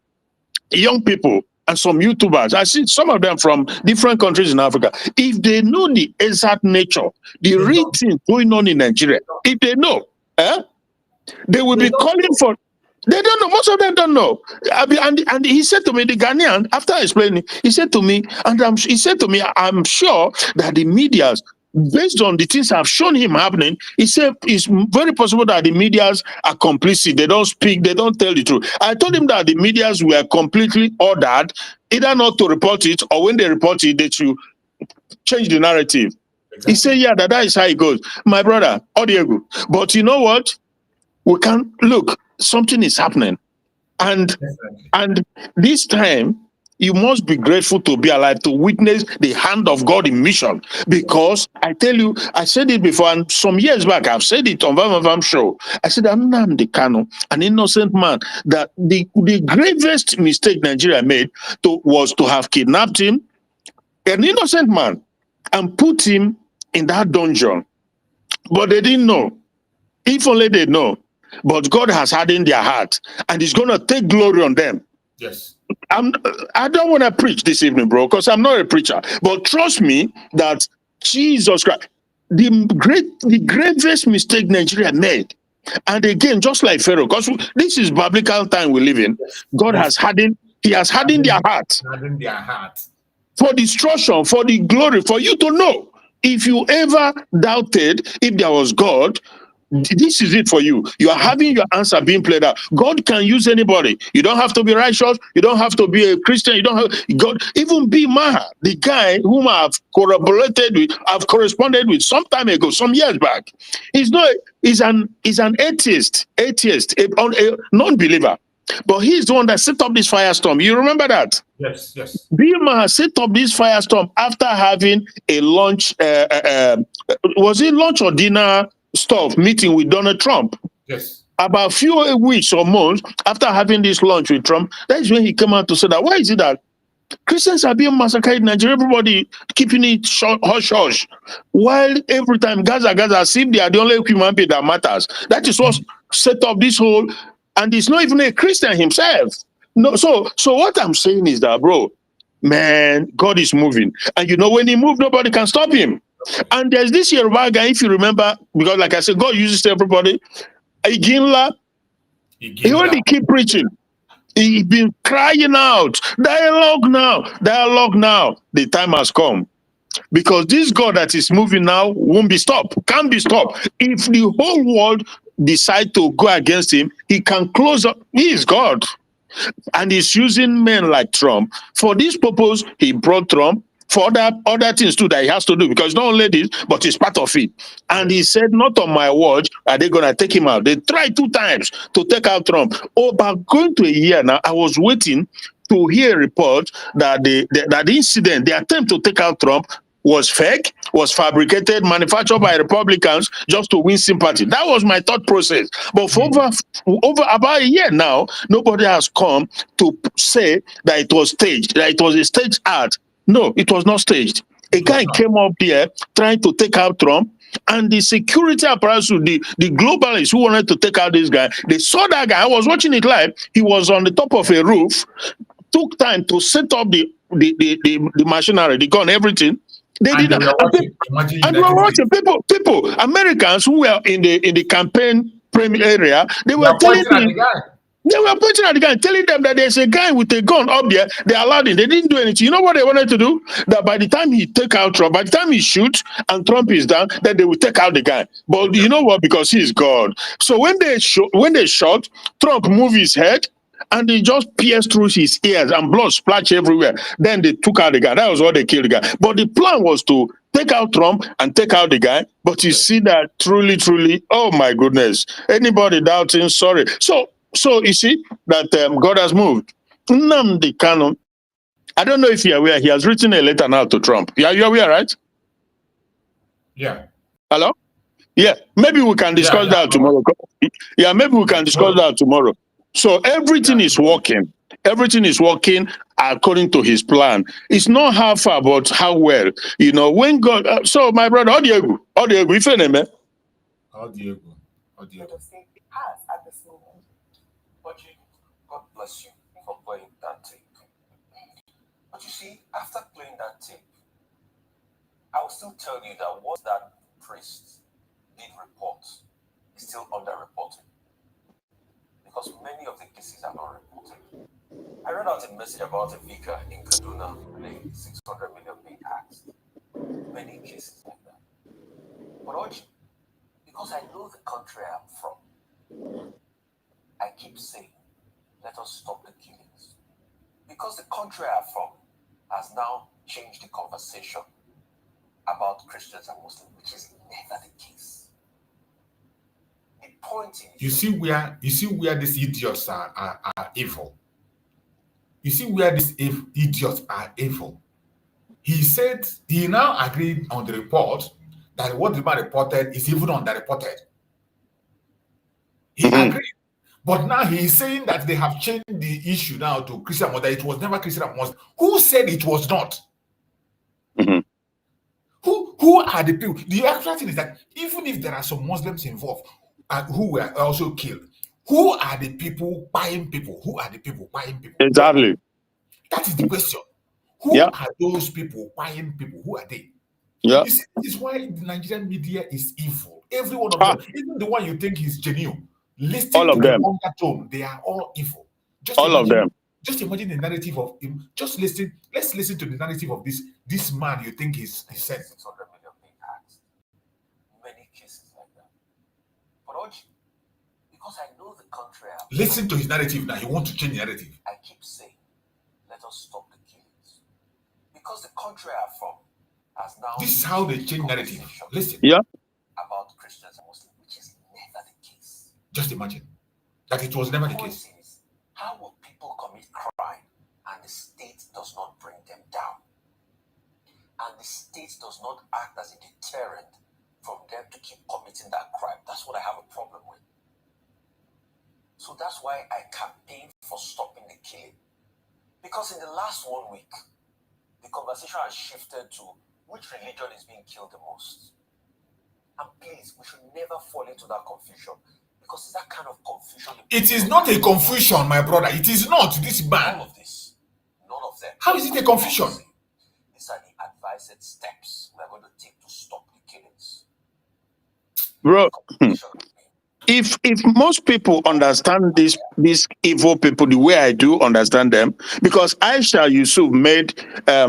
young people, and some YouTubers, I see some of them from different countries in Africa, if they know the exact nature, the real thing going on in Nigeria, if they know, they will be calling for. They don't know. Most of them don't know. And he said to me, the Ghanaian, after explaining, he said to me, I'm sure that the medias, based on the things I've shown him happening, he said it's very possible that the medias are complicit. They don't speak. They don't tell the truth. I told him that the medias were completely ordered, either not to report it, or when they report it, they should change the narrative. Exactly. He said, yeah, that is how it goes. My brother, Odiego. But you know what? We can't look. Something is happening, and this time you must be grateful to be alive to witness the hand of God in mission. Because I tell you, I said it before, and some years back I've said it on Vam show. I said, Nnamdi Kanu, an innocent man, that the gravest mistake Nigeria made was to have kidnapped him, an innocent man, and put him in that dungeon. But they didn't know. If only they know. But God has hardened their heart, and He's going to take glory on them. Yes. I don't want to preach this evening, bro, because I'm not a preacher. But trust me that Jesus Christ, the gravest mistake Nigeria made, and again, just like Pharaoh, because this is biblical time we live in, God has hardened. He has hardened their heart. Hardened their heart. For destruction, for the glory, for you to know. If you ever doubted if there was God, this is it for you. You are having your answer being played out. God can use anybody. You don't have to be righteous. You don't have to be a Christian. You don't have God. Even B. Maha, the guy whom I've corresponded with some time ago, some years back. He's an atheist, a non-believer. But he's the one that set up this firestorm. You remember that? Yes, yes. Biafra set up this firestorm after having a lunch, was it lunch or dinner stuff meeting with Donald Trump? Yes. About a few weeks or months after having this lunch with Trump, that's when he came out to say that, why is it that Christians are being massacred in Nigeria, everybody keeping it hush hush, while every time Gaza, as if they are the only human being that matters. That is what set up this whole, and he's not even a Christian himself. No, so what I'm saying is that, bro, man, God is moving. And you know, when he moves, nobody can stop him. And there's this Yoruba guy, if you remember, because like I said, God uses everybody. Iginla, he already keep preaching. He's been crying out, dialogue now. The time has come. Because this God that is moving now won't be stopped, can't be stopped. If the whole world decide to go against him, he can close up. He is God. And he's using men like Trump. For this purpose, he brought Trump. For other things too that he has to do, because not only this, but it's part of it. And he said, not on my watch are they going to take him out. They tried 2 times to take out Trump. Oh, but going to a year now, I was waiting to hear a report that the incident, the attempt to take out Trump was fake, was fabricated, manufactured by Republicans just to win sympathy. That was my thought process. But for over about a year now, nobody has come to say that it was staged, that it was a staged art. No, it was not staged. A guy came up there trying to take out Trump, and the security apparatus, the globalists who wanted to take out this guy, they saw that guy. I was watching it live. He was on the top of a roof, took time to set up the machinery, the gun, everything. They did that. And we were watching people, Americans who were in the campaign area, they were telling me. They were pointing at the guy, telling them that there's a guy with a gun up there. They allowed him. They didn't do anything. You know what they wanted to do? That by the time he take out Trump, by the time he shoots and Trump is down, then they will take out the guy. But you know what? Because he's God. So when they shot, Trump moved his head and they just pierced through his ears and blood splashed everywhere. Then they took out the guy. That was what they killed the guy. But the plan was to take out Trump and take out the guy. But you see that truly, oh my goodness. Anybody doubting, sorry. So you see that God has moved. Nnamdi Kanu, I don't know if you're aware, he has written a letter now to Trump. You're aware, right? Yeah. Hello? Yeah, maybe we can discuss that tomorrow. Yeah, maybe we can discuss that tomorrow. So everything is working. Everything is working according to his plan. It's not how far, but how well. You know, when God... so my brother, Odiego, if you name it. Odiego. Has at this moment. God bless you for playing that tape. But you see, after playing that tape, I will still tell you that what that priest did report is still underreported. Because many of the cases are not reported. I read out a message about a vicar in Kaduna paying 600 million being taxed. Many cases like that. But also, because I know the country I'm from, I keep saying, let us stop the killings. Because the country I'm from has now changed the conversation about Christians and Muslims, which is never the case. The point is, you see where these idiots are evil. You see where these idiots are evil. He said he now agreed on the report that what the man reported is even underreported. He agreed. But now he is saying that they have changed the issue now to Christian Muslim. It was never Christian Muslim. Who said it was not? Who are the people? The actual thing is that even if there are some Muslims involved who were also killed, who are the people buying people? Who are the people buying people? Exactly. That is the question. Who are those people buying people? Who are they? Yeah. You see, this is why the Nigerian media is evil. Every one of them, even the one you think is genuine, listen to the undertone. They are all evil. All of them. Just imagine the narrative of him. Just listen. Let's listen to the narrative of this man you think is sent. 600 million being taxed. Many cases like that. But also, because I know the country I'm from, listen to his narrative now. He wants to change the narrative. I keep saying, let us stop the killings. Because the country I'm from has now... This is how they change narrative. Listen. Yeah. About Christians and Muslims, which is never the case. Just imagine that it was never the case. How will people commit crime and the state does not bring them down? And the state does not act as a deterrent from them to keep committing that crime? That's what I have a problem with. So that's why I campaign for stopping the killing. Because in the last 1 week, the conversation has shifted to which religion is being killed the most. And please, we should never fall into that confusion. Because it's that kind of confusion. It is not a confusion, my brother. It is not this man. All of this, none of them. How is it a confusion? These are the advised steps we are going to take to stop the killings. Bro, if most people understand these evil people the way I do understand them, because Aisha Yusuf made a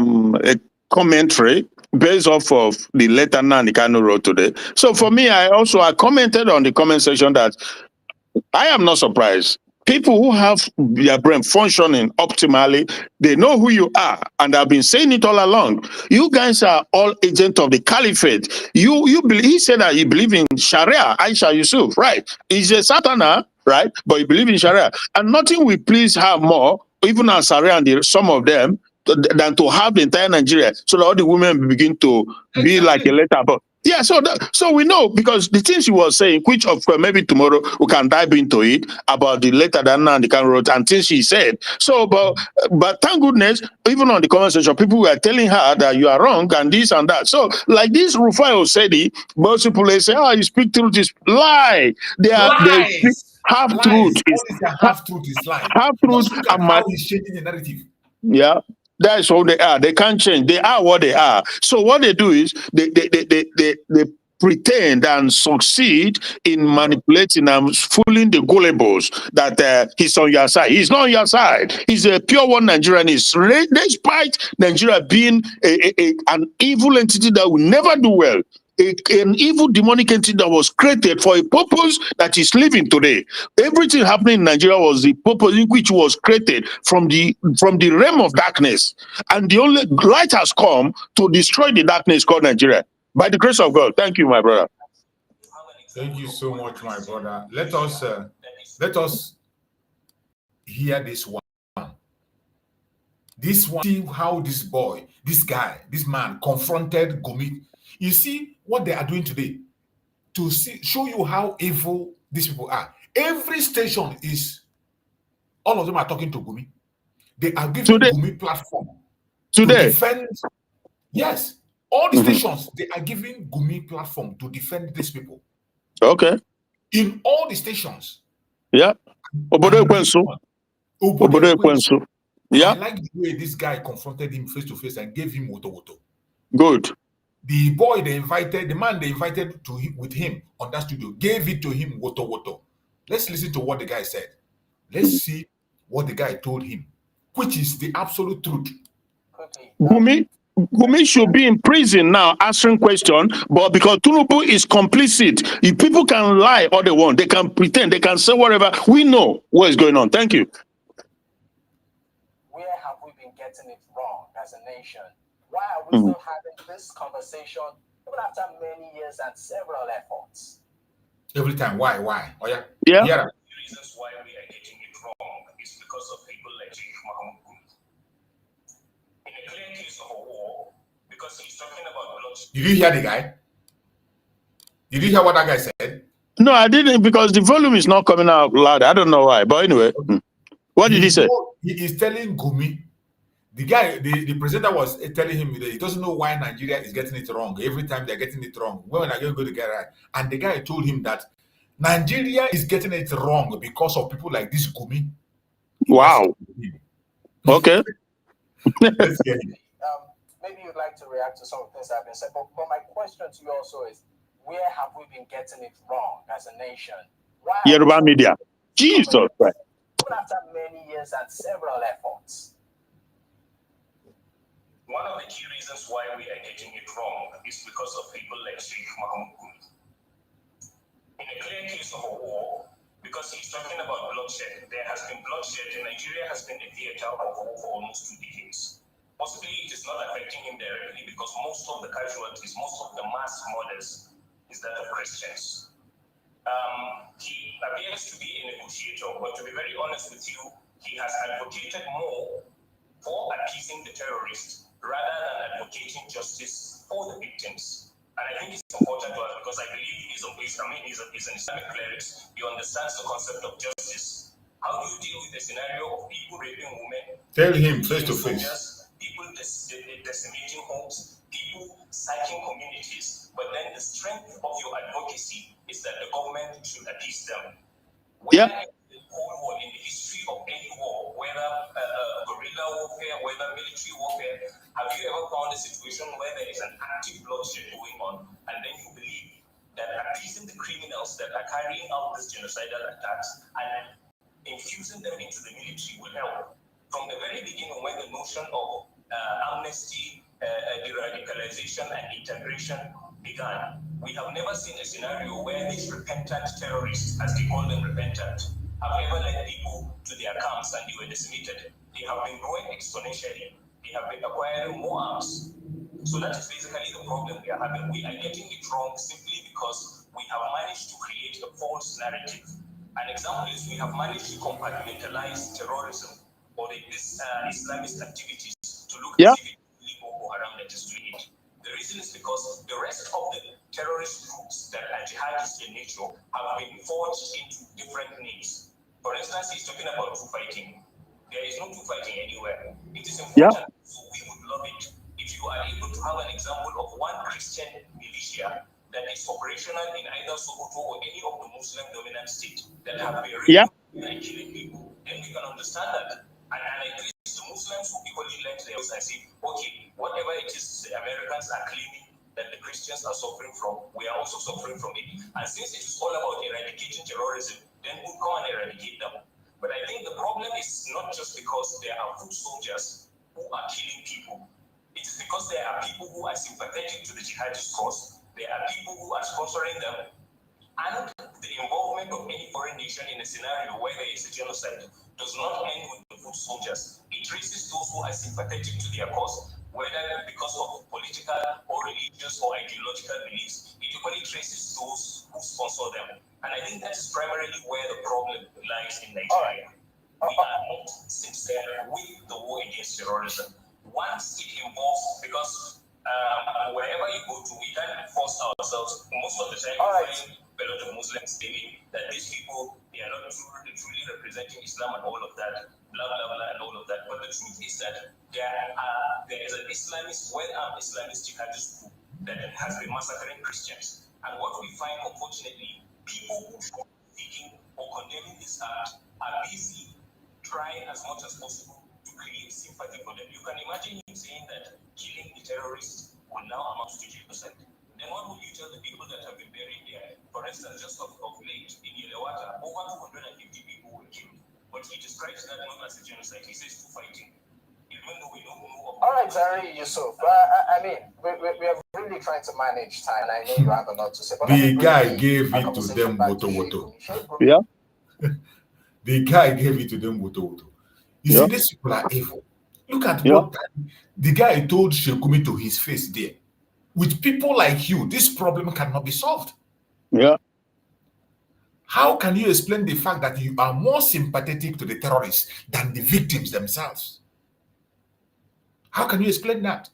commentary based off of the letter Nnamdi Kanu wrote today. So for me, I commented on the comment section that I am not surprised. People who have their brain functioning optimally, they know who you are, and I've been saying it all along. You guys are all agents of the caliphate. You believe, he said that you believe in Sharia, Aisha Yusuf, right? He's a Satana, right? But you believe in Sharia, and nothing will please her more, even as Sharia and some of them, than to have the entire Nigeria, so that all the women begin to be like a letter. But yeah, so we know, because the things she was saying, which of course maybe tomorrow we can dive into it, about the letter that Nnamdi Kanu wrote and things she said. So, but thank goodness, even on the comment section, people were telling her that you are wrong and this and that. So, like this Rufai Osedi, most people they say, "Oh, you speak truth," is lie. They speak half truth. Half truth is lie. Half truth. Just look at how he's shaping the narrative. Yeah. That's who they are. They can't change. They are what they are. So what they do is they pretend and succeed in manipulating and fooling the gullibles that he's on your side. He's not on your side. He's a pure one Nigerianist. Despite Nigeria being an evil entity that will never do well. An evil demonic entity that was created for a purpose that is living today. Everything happening in Nigeria was the purpose in which was created from the realm of darkness, and the only light has come to destroy the darkness called Nigeria. By the grace of God. Thank you, my brother. Thank you so much, my brother. Let us hear this one. This one, see how this boy, this guy, this man confronted Gumi. You see what they are doing today to show you how evil these people are. Every station is, all of them are talking to Gumi. They are giving Gumi platform to defend. Yes, all the stations, they are giving Gumi platform to defend these people. Okay. In all the stations. Yeah. Obodo Ekwensu. Yeah. I like the way this guy confronted him face to face and gave him woto. Good. The boy the man they invited to him with him on that studio gave it to him woto. Let's listen to what the guy said. Let's see what the guy told him, which is the absolute truth. Gumi should be in prison now answering questions, but because Tinubu is complicit, if people can lie all they want, they can pretend, they can say whatever. We know what is going on. Thank you. Where have we been getting it wrong as a nation? Why are we still having this conversation even after many years and several efforts? Every time, why? Oh yeah. Yeah. The reasons why we are getting it wrong is because of people like Sheikh Mohammed Gumi. In a clear case of a war, because he's talking about bloodshed. Did you hear the guy? Did you hear what that guy said? No, I didn't, because the volume is not coming out loud. I don't know why. But anyway, what did he say? He is telling Gumi, the guy, the presenter was telling him that he doesn't know why Nigeria is getting it wrong. Every time they're getting it wrong. When are you going to get it right? And the guy told him that Nigeria is getting it wrong because of people like this Gumi. Wow. Okay. Let's get it. Maybe you'd like to react to some of the things that have been said, but my question to you also is, where have we been getting it wrong as a nation? Why Yoruba media. Jesus Christ. Even after many years and several efforts. One of the key reasons why we are getting it wrong is because of people like Sheikh Mohammed Gumi. In a clear case of a war, because he's talking about bloodshed, there has been bloodshed, and Nigeria has been a theater of war for almost 2 decades. Possibly it is not affecting him directly because most of the casualties, most of the mass murders is that of Christians. He appears to be a negotiator, but to be very honest with you, he has advocated more for appeasing the terrorists rather than advocating justice for the victims. And I think it's important to us because I believe he's an Islamic cleric. He understands the concept of justice. How do you deal with a scenario of people raping women? Tell him face to face. People decimating homes, people sacking communities, but then the strength of your advocacy is that the government should appease them. Whether in the Cold War, in the history of any war, whether guerrilla warfare, whether military warfare, have you ever found a situation where there is an active bloodshed going on, and then you believe that appeasing the criminals that are carrying out these genocidal attacks and infusing them into the military will help? From the very beginning, when the notion of amnesty, de-radicalization, and integration began, we have never seen a scenario where these repentant terrorists, as they call them repentant, have ever led people to their camps and they were decimated. They have been growing exponentially. They have been acquiring more arms. So that is basically the problem we are having. We are getting it wrong simply because we have managed to create a false narrative. An example is we have managed to compartmentalize terrorism or this Islamist activities to look as if it's Boko Haram that is doing it. The reason is because the rest of the terrorist groups that are jihadist in nature have been forged into different names. For instance, he's talking about two fighting. There is no two fighting anywhere. It is important, so we would love it if you are able to have an example of one Christian militia that is operational in either Sokoto or any of the Muslim dominant states that have been and killing people. Then we can understand that. And at least the Muslims who equally lend their voice and say, okay, whatever it is the Americans are claiming that the Christians are suffering from, we are also suffering from it. And since it is all about eradicating terrorism, then we'll come and eradicate them. But I think the problem is not just because there are foot soldiers who are killing people. It is because there are people who are sympathetic to the jihadist cause, there are people who are sponsoring them, and the involvement of any foreign nation in a scenario where there is a genocide does not end with the foot soldiers. It traces those who are sympathetic to their cause, whether because of political or religious or ideological beliefs. It equally traces those who sponsor them. And I think that's primarily where the problem lies in Nigeria. We are not sincere with the war against terrorism. Once it involves, because wherever you go to, we can't force ourselves. Most of the time, a lot of Muslims stating that these people, they are not truly representing Islam and all of that, blah, blah, blah, and all of that. But the truth is that there is an Islamist, well-armed Islamist jihadist group that has been massacring Christians. And what we find, unfortunately, people who should be speaking or condemning this act are busy trying as much as possible to create sympathy for them. You can imagine him saying that killing the terrorists will now amount to genocide. Then what would you tell the people that have been buried there? For instance, just of late in Yelewata, over 250 people were killed. But he describes that not as a genocide. He says two fighting. Even though we don't know. All right, Zari Yusuf. I mean, we are really trying to manage time, and I know you have a lot to say. But the guy gave it to them, woto. Yeah. The guy gave it to them, woto. You see, these people are evil. Look at what the guy told Shekumi to his face there. With people like you, this problem cannot be solved. Yeah. How can you explain the fact that you are more sympathetic to the terrorists than the victims themselves? How can you explain that?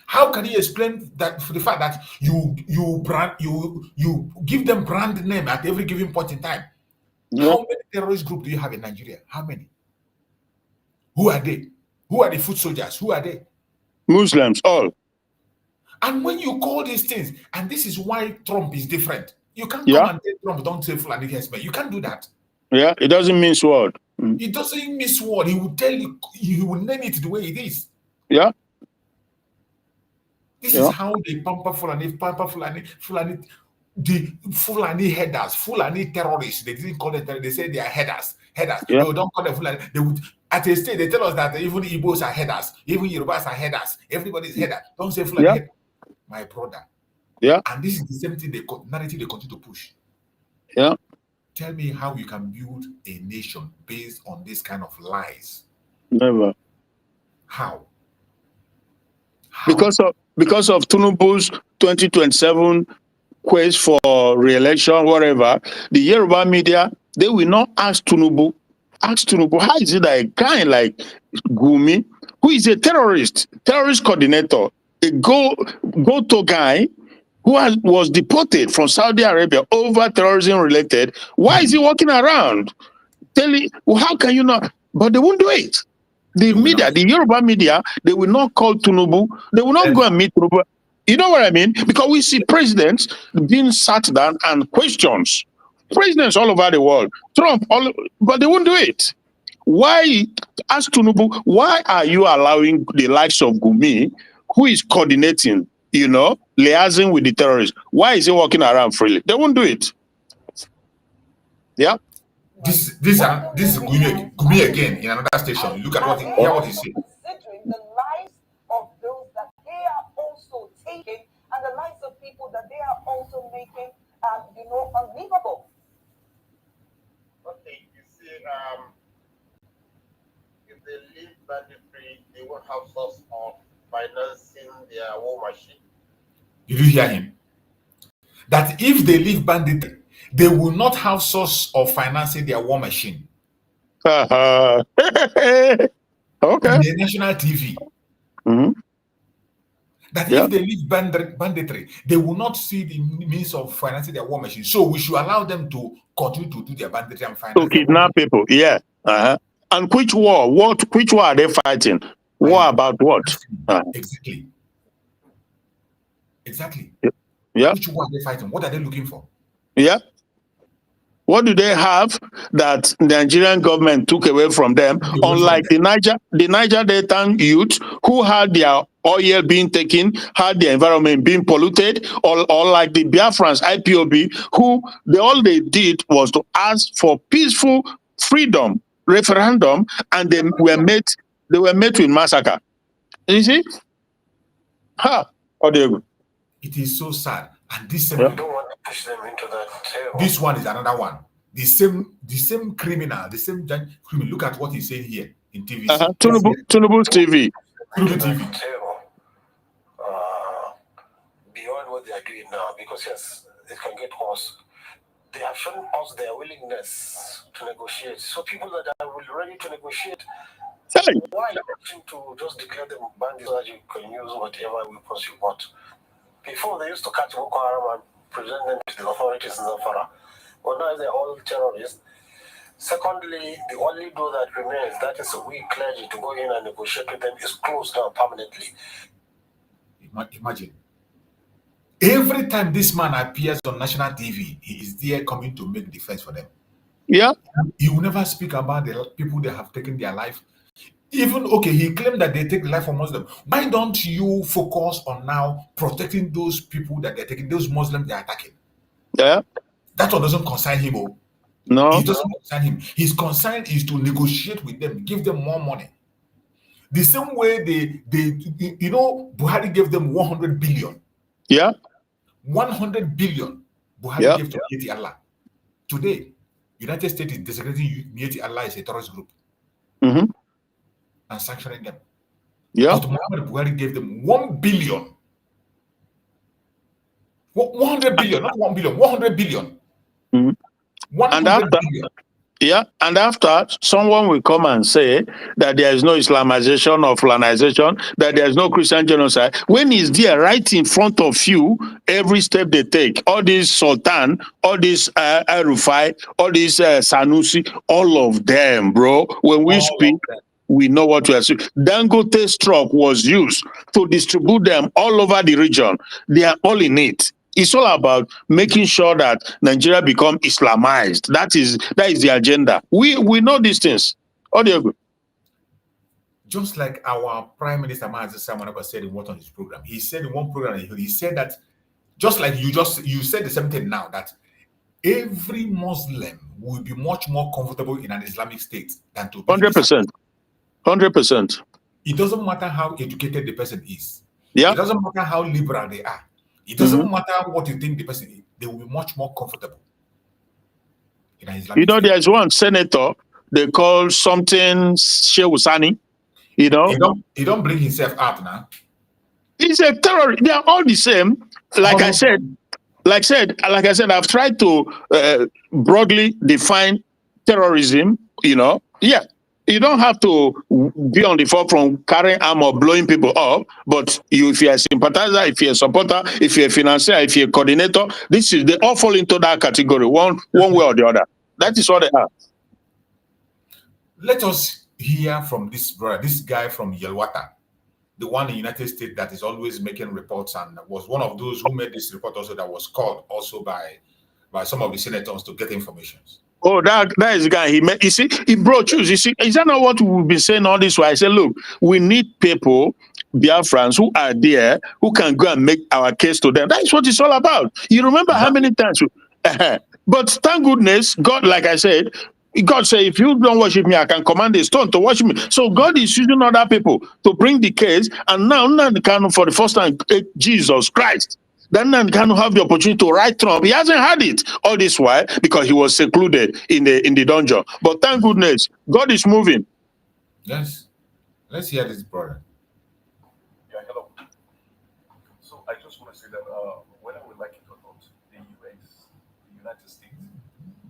How can you explain that for the fact that you give them brand name at every given point in time? How many terrorist groups do you have in Nigeria? How many? Who are they? Who are the foot soldiers? Who are they? Muslims, all. And when you call these things, and this is why Trump is different. You can't come and tell Trump, don't say Fulani Hesbe. You can't do that. Yeah, it doesn't mean word. It doesn't miss word. He will tell you, he will name it the way it is. Yeah. This is how they pamper Fulani, the Fulani headers, Fulani terrorists. They didn't call them terrorists. They say they are headers. Yeah. No, don't call them Fulani. They would, at a stage, they tell us that even Igbos are headers, even Yorubas are headers. Everybody's header. Don't say Fulani header. My brother. Yeah. And this is the same thing, narrative they continue to push. Yeah. Tell me how you can build a nation based on this kind of lies. Never. How? Because of Tinubu's 2027 quest for re-election, whatever, the Yoruba media, they will not ask Tinubu ask Tinubu, how is it that a guy like Gumi, who is a terrorist coordinator, a go-to guy who was deported from Saudi Arabia over terrorism related, why is he walking around telling, well, how can you not? But they won't do it. The media, the Yoruba media, they will not call Tinubu. They will not go and meet Tinubu. You know what I mean? Because we see presidents being sat down and questions. Presidents all over the world. Trump, but they won't do it. Why, ask Tinubu, why are you allowing the likes of Gumi, who is coordinating, liaising with the terrorists? Why is he walking around freely? They won't do it. Yeah. This is Gumi again in another station. Look at what he said. Considering the lives of those that they are also taking and the lives of people that they are also making, unlivable. Okay, you see, if they leave banditry, they won't have source of financing their war machine. Did you hear him? That if they leave banditry, they will not have source of financing their war machine. Okay. In the national TV. Mm-hmm. That if they leave banditry, they will not see the means of financing their war machine. So we should allow them to continue to do their banditry and finance. To kidnap people, yeah. And which war? Which war are they fighting? War about what? Exactly. Yeah. Which war are they fighting? What are they looking for? Yeah. What do they have that the Nigerian government took away from them? Unlike the Niger Delta youth who had their oil being taken, had their environment being polluted, or like the Biafrans, IPOB, who all they did was to ask for peaceful freedom referendum, and they were met with massacre. You see? It is so sad. And this don't want to push them into that terror. This one is another one. The same criminal, the same criminal. Look at what he's saying here in TV. Tinubu's TV. Beyond what they are doing now, because yes, it can get worse. They have shown us their willingness to negotiate. So people that are ready to negotiate, why not to just declare them bandits so that you can use whatever weapons you want? Before, they used to catch Boko Haram and present them to the authorities in Zamfara. But now they're all terrorists. Secondly, the only door that remains, that is we clergy to go in and negotiate with them, is closed down permanently. Imagine. Every time this man appears on national TV, he is there coming to make defense for them. Yeah. He will never speak about the people that have taken their life. Even, he claimed that they take the life of Muslims. Why don't you focus on now protecting those people that they're taking, those Muslims they're attacking? Yeah. That one doesn't concern him. No. It doesn't concern him. His concern is to negotiate with them, give them more money. The same way Buhari gave them 100 billion. Yeah. 100 billion Buhari gave to Mieti Allah. Today, United States is designating Mieti Allah as a terrorist group. Mm-hmm. And sanctioning them. Yeah. But Muhammad Buhari gave them 1 billion. 100 billion, not 1 billion, 100 billion. Mm-hmm. 100 billion. Yeah, and after someone will come and say that there is no Islamization or Fulanization, that there is no Christian genocide, when he's there right in front of you, every step they take, all this Sultan, all this Rufai, all this Sanusi, all of them, bro, when we speak, we know what we are saying. Dangote's truck was used to distribute them all over the region. They are all in it. It's all about making sure that Nigeria become Islamized. That is the agenda. We know these things. Just like our Prime Minister Mazi Nnamdi said in his program. He said in one program, he said that just like you said the same thing now, that every Muslim will be much more comfortable in an Islamic state than to be 100%. 100%. It doesn't matter how educated the person is. Yeah. It doesn't matter how liberal they are. It doesn't matter what you think the person is. They will be much more comfortable in an Islamic state. There's one senator they call something Shehu Sani. He don't bring himself out now. He's a terrorist. They are all the same. Like I said, I've tried to broadly define terrorism, Yeah. You don't have to be on the forefront carrying arm or blowing people up, but if you're a sympathizer, if you're a supporter, if you're a financier, if you're a coordinator, they all fall into that category, one way or the other. That is what they are. Let us hear from this brother, this guy from Yelwata, the one in the United States that is always making reports and was one of those who made this report also that was called also by some of the senators to get information. Oh, that is the guy. You see, he brought choose. You see, is that not what we've been saying all this while? I said, look, we need people, Biafrans, who are there, who can go and make our case to them. That is what it's all about. You remember how many times? But thank goodness, God, like I said, God said, if you don't worship me, I can command a stone to worship me. So God is using other people to bring the case. And now, Nnamdi Kanu, for the first time, Jesus Christ. Then Nnamdi Kanu have the opportunity to write Trump. He hasn't had it all this while because he was secluded in the dungeon. But thank goodness, God is moving. Yes. Let's hear this brother. Yeah, hello. So I just want to say that whether we like it or not, the US, the United States,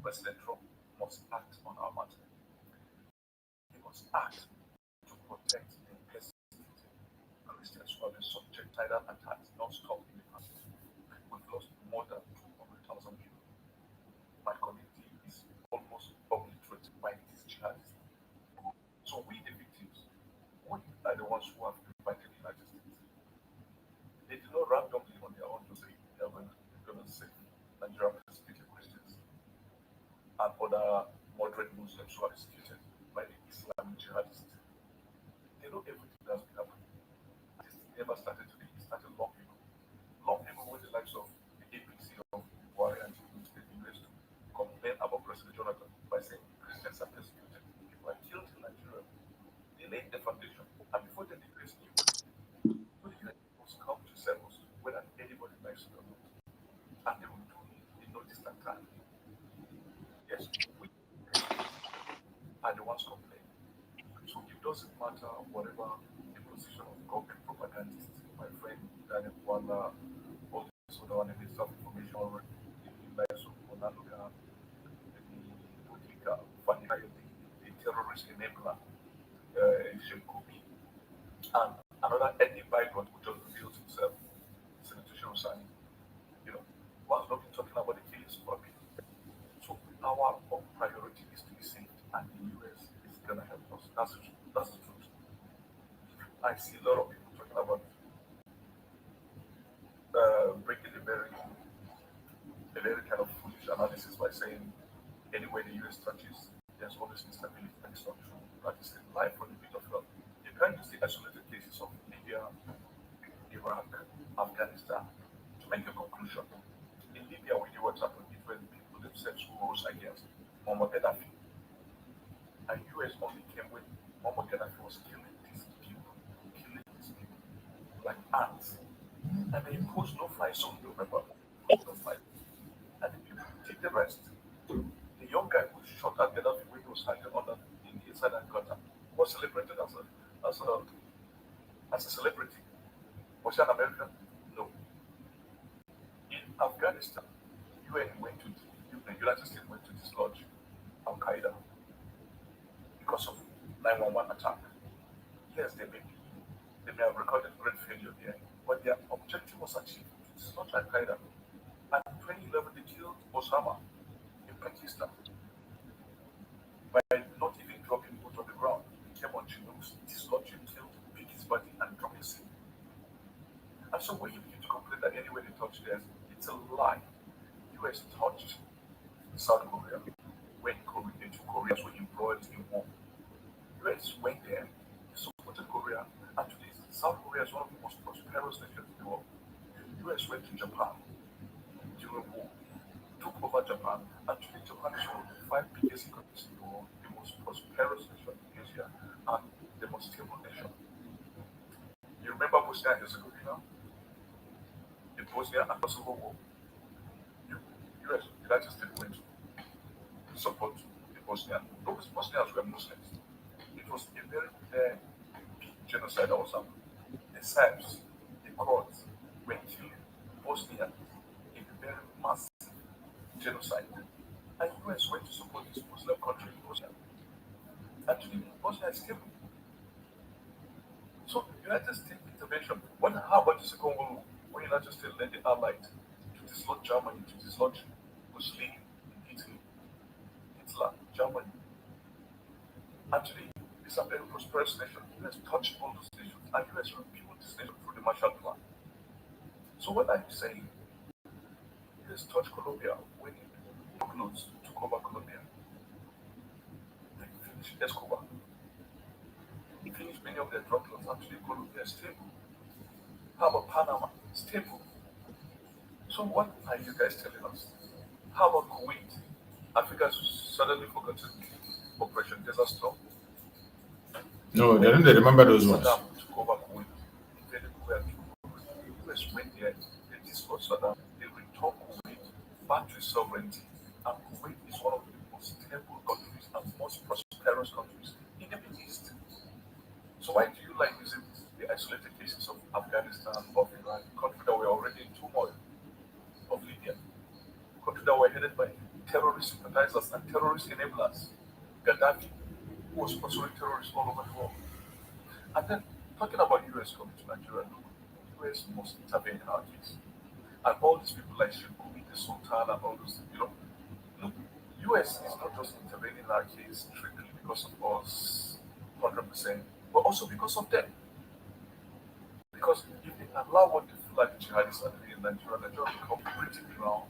President Trump must act on our matter. He must act to protect the persecuted Christians who have been subjected to attacks non-stop in the past. We've lost more than 200,000 people. My community is almost obliterated by these jihadists. So we, the victims, we are the ones who have to fight the United States. They did not randomly on their own to say they are going to save Nigerian persecuted Christians and other moderate Muslims who are persecuted by the Islamic jihadists. They know everything that's been happening. This never started today, it started long ago. Long ago when the likes of the APC of Buhari and the US to complain about President Jonathan by saying Christians are persecuted, people are killed in Nigeria. They laid the foundation, and before they declared new, so the US must come to settle whether anybody likes it or not. And they will do it in no distant time. Yes, we are the ones complaining. So it doesn't matter whatever the position of government propagandists, my friend Daniel Walla, all this other one, the self-information, the likes of Onanuga, the Botika, the terrorist enabler, Shemkubi, and another ethnic migrant who just revealed himself, Senator Shirosani. You know, was not talking about the killings of our people. So our priority is to be saved, and the US is gonna help us. That's the truth. I see a lot of people talking about bringing a very kind of foolish analysis by saying anywhere the US touches, there's always instability, and it's not true. That is a lie from the pit of hell. You can't use the isolated cases of Libya, Iraq, Afghanistan to make a conclusion. In Libya, we knew what happened. It were the people themselves who rose against Muammar Gaddafi. And US only came when Muammar Gaddafi was killing these people like ants. And they imposed no fly zone, remember? No fly. And the people did the rest. The young guy who shot at Gaddafi when he was hiding inside that gutter was celebrated as a celebrity. Was he an American? No. In Afghanistan, the United States went to dislodge Al Qaeda because of 911 attack. Yes, they may have recorded great failure there, but their objective was achieved. It's not Al Qaeda. And in 2011, they killed Osama in Pakistan by not even dropping boot on the ground. They came on Chinooks, dislodged him, killed, picked his body, and dropped his him. And so when you begin to complain that anywhere they touch theirs, it's a lie. US touched South Korea when the two Koreas were embroiled in war. US went there, supported Korea, and today South Korea is one of the most prosperous nations in the world. US went to Japan during war, took over Japan, and today Japan is one of the 5 biggest economies in the world, the most prosperous nation in Asia, and the most stable nation. You remember Bosnia and Herzegovina? The Bosnia and Kosovo War. US, United States went to support the Bosnians. Those Bosnians were Muslims. It was a very big genocide that was happening. The Serbs, the Croats were killing Bosnians in a very massive genocide. And US went to support this Muslim country in Bosnia. Actually, Bosnia is stable. So United States intervention. How about the Second World War? When United States led the Allies to dislodge Germany, to dislodge Mussolini, Italy, Hitler, Germany. Actually, it's a very prosperous nation. US touched all those nations, and US repealed this nation through the Marshall Plan. So what I'm saying, US touched Colombia when Colombia took over Colombia. They finished Escobar. They finished many of their drug lords. Actually, Colombia is stable. How about Panama? Stable. So what are you guys telling us? How about Kuwait? Africa has suddenly forgotten Operation Desert Storm. No, they don't remember those ones. Saddam took over Kuwait. Invaded Kuwait. The US went there. They dislodged Saddam. They returned Kuwait back to sovereignty. And Kuwait is one of the most stable countries and most prosperous countries in the Middle East. So why do you like using the isolated cases of Afghanistan, of Iran, countries that were already in turmoil, of Libya, countries that were headed by terrorist sympathizers and terrorist enablers, Gaddafi, who was pursuing terrorists all over the world. And then talking about US coming to Nigeria, look, US must intervene in our case. And all these people like Shekumi, the Sultan, and all those, look, US is not just intervening in our case strictly because of us, 100%, but also because of them. Because if they allow what the Fulani jihadists are doing in Nigeria, Nigeria will become pretty ground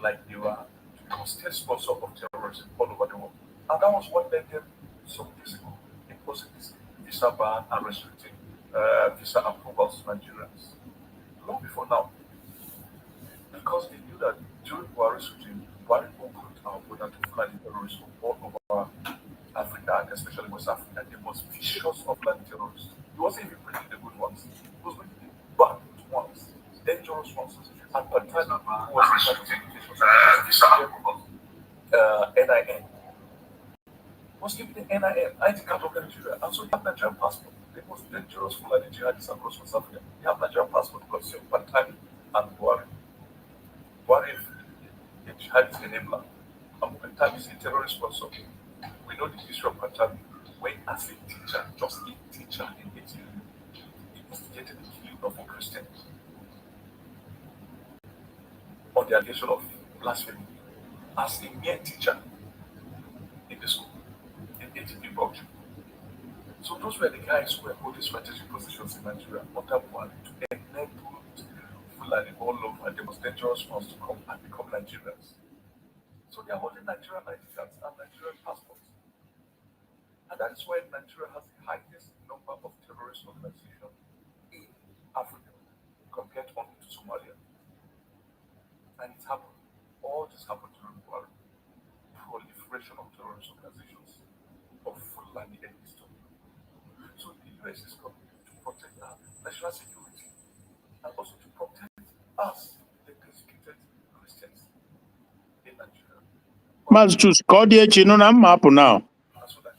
like Iran to become state sponsor of terrorism all over the world. And that was what led them some years ago imposing this visa ban and restricting visa approvals to Nigerians. Long before now, because they knew that during Buhari's regime, Buhari opened our border to Fulani terrorists from all over Africa, and especially West Africa, the most vicious of Fulani terrorists. He wasn't even bringing the good ones. He was bringing the bad ones, dangerous ones. And Pantani, who was in charge of education, NIN, was given the NIN, ID card of Nigeria, and so he had Nigerian passport. The most dangerous Fulani jihadists across West Africa. He had Nigerian passport because of Pantani and Buhari. Buhari is a jihadist enabler, and Pantani is a terrorist sponsor. We know the history of Pantani. When as a teacher, just a teacher in Italy, he instigated the killing of a Christian on the allegation of blasphemy as a mere teacher in the school in Italy, Belgium. So those were the guys who were holding strategic positions in Nigeria under Buhari to enable Fulani all over the most dangerous ones to come and become Nigerians. So they are holding Nigerian ID cards and Nigerian passports. And that is why Nigeria has the highest number of terrorist organizations in Africa compared only to Somalia. And it happened. All this happened during Buhari. Proliferation of terrorist organizations of Fulani ethnicity. So the US is coming to protect our national security and also to protect us, the persecuted Christians in Nigeria. Now.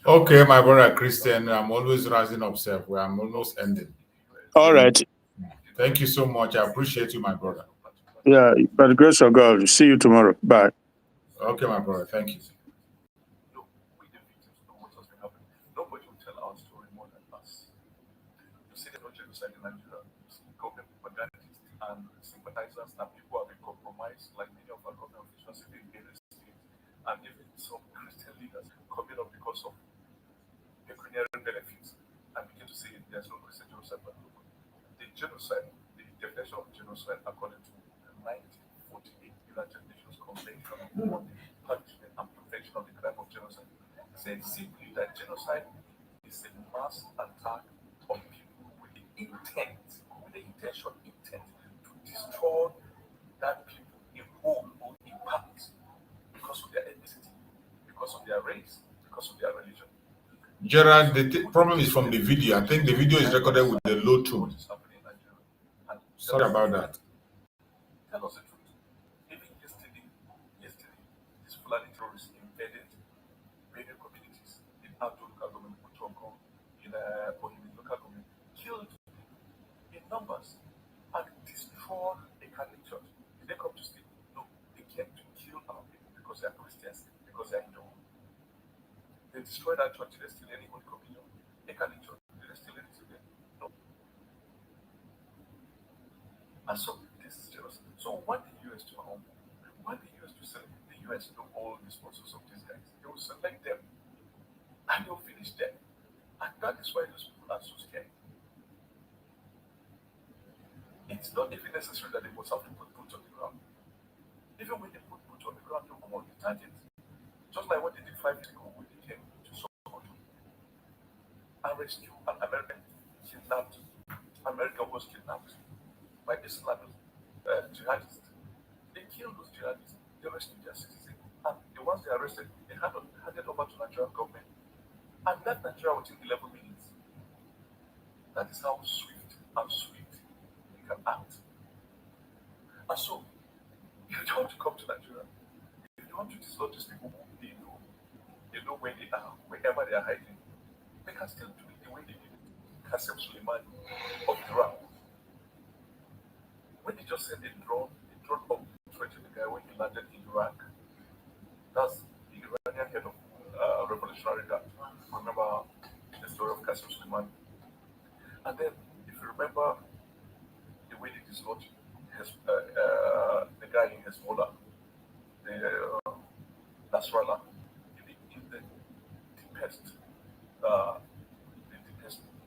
Okay, my brother Christian, I'm always rising up, sir. I'm almost ending. All right. Thank you so much. I appreciate you, my brother. Yeah, by the grace of God, see you tomorrow. Bye. Okay, my brother. Thank you. Nobody will tell our story more than us. You see the genocide in Nigeria, government propagandists and sympathizers and people have been compromised, like many of our government officials in various states, and even some Christian leaders coming up because of pecuniary benefits and begin to say there's no Christian genocide. But look, the genocide, the definition of genocide according to the 1948 United Nations Convention on the Punishment and Prevention of the Crime of Genocide, said simply that genocide is a mass attack on people with the intent, to destroy that people in whole or in part because of their ethnicity, because of their race, because of their religion. Gerard, the problem is from the video. I think the video is recorded with the low tone. Sorry about that. Tell us the truth. Even yesterday, these Fulani terrorists invaded many communities in Abdul local government, Mutongo, in Ohimi local government, killed in numbers and destroyed a Catholic church. Did they come to steal? No, they came to kill our people because they are Christians, because they are Hindu. They destroy that church, did they steal any Holy Communion? A Catholic church, did they steal anything there? No. And so this is jealousy. So what the US do home? What the US do say? The US know all the sponsors of these guys. They will select them and they'll finish them. And that is why those people are so scared. It's not even necessary that they must have to put boots on the ground. Even when they put boots on the ground, they'll come on the target. Just like what they did 5 years ago when they came to Sokoto and rescue an American kidnapped. America was kidnapped by Islamic jihadists. They killed those jihadists. They rescued their citizens. And the ones they arrested, they handed over to Nigerian government. And that Nigeria within 11 minutes. That is how swift and sweet they can act. And so, if you want to come to Nigeria, if you want to dislodge these people who they know where they are, wherever they are hiding, they can still do it the way they did it. Qasem Soleimani of Iran. When they just sent a drone up threatening the guy when he landed in Iraq. That's the Iranian head of Revolutionary Guard. Remember the story of Qasem Soleimani? And then, if you remember the way they dislodged the guy in Hezbollah, the Nasrallah, in the deepest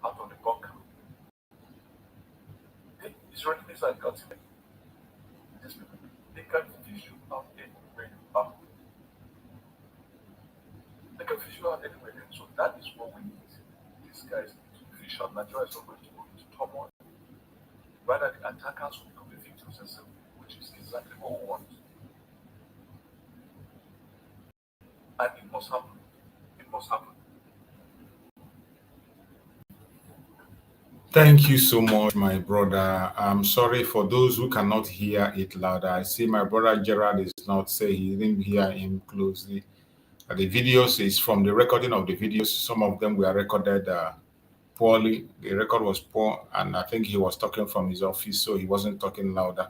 out of the bunker. The Israeli missile got him. These people, they can fish you out anywhere you are. They can fish you out anywhere. So that is what we need. These guys need to fish out. Nigeria is not going to go into turmoil. Rather, the attackers will become the victims themselves, which is exactly what we want. And it must happen. It must happen. Thank you so much, my brother. I'm sorry for those who cannot hear it louder. I see my brother Gerard is not saying he didn't hear him closely. The videos is from the recording of the videos. Some of them were recorded poorly. The record was poor, and I think he was talking from his office, so he wasn't talking louder.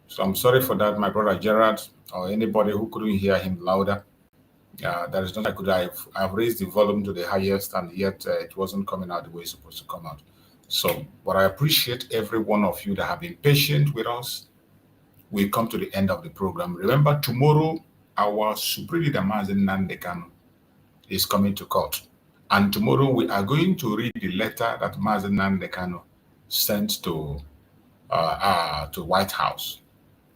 So I'm sorry for that, my brother Gerard, or anybody who couldn't hear him louder. There is nothing I could have. I've raised the volume to the highest, and yet it wasn't coming out the way it's supposed to come out. So, but I appreciate every one of you that have been patient with us. We come to the end of the program. Remember, tomorrow, our Supreme Leader Mazi Nnamdi Kanu is coming to court. And tomorrow, we are going to read the letter that Mazi Nnamdi Kanu sent to White House.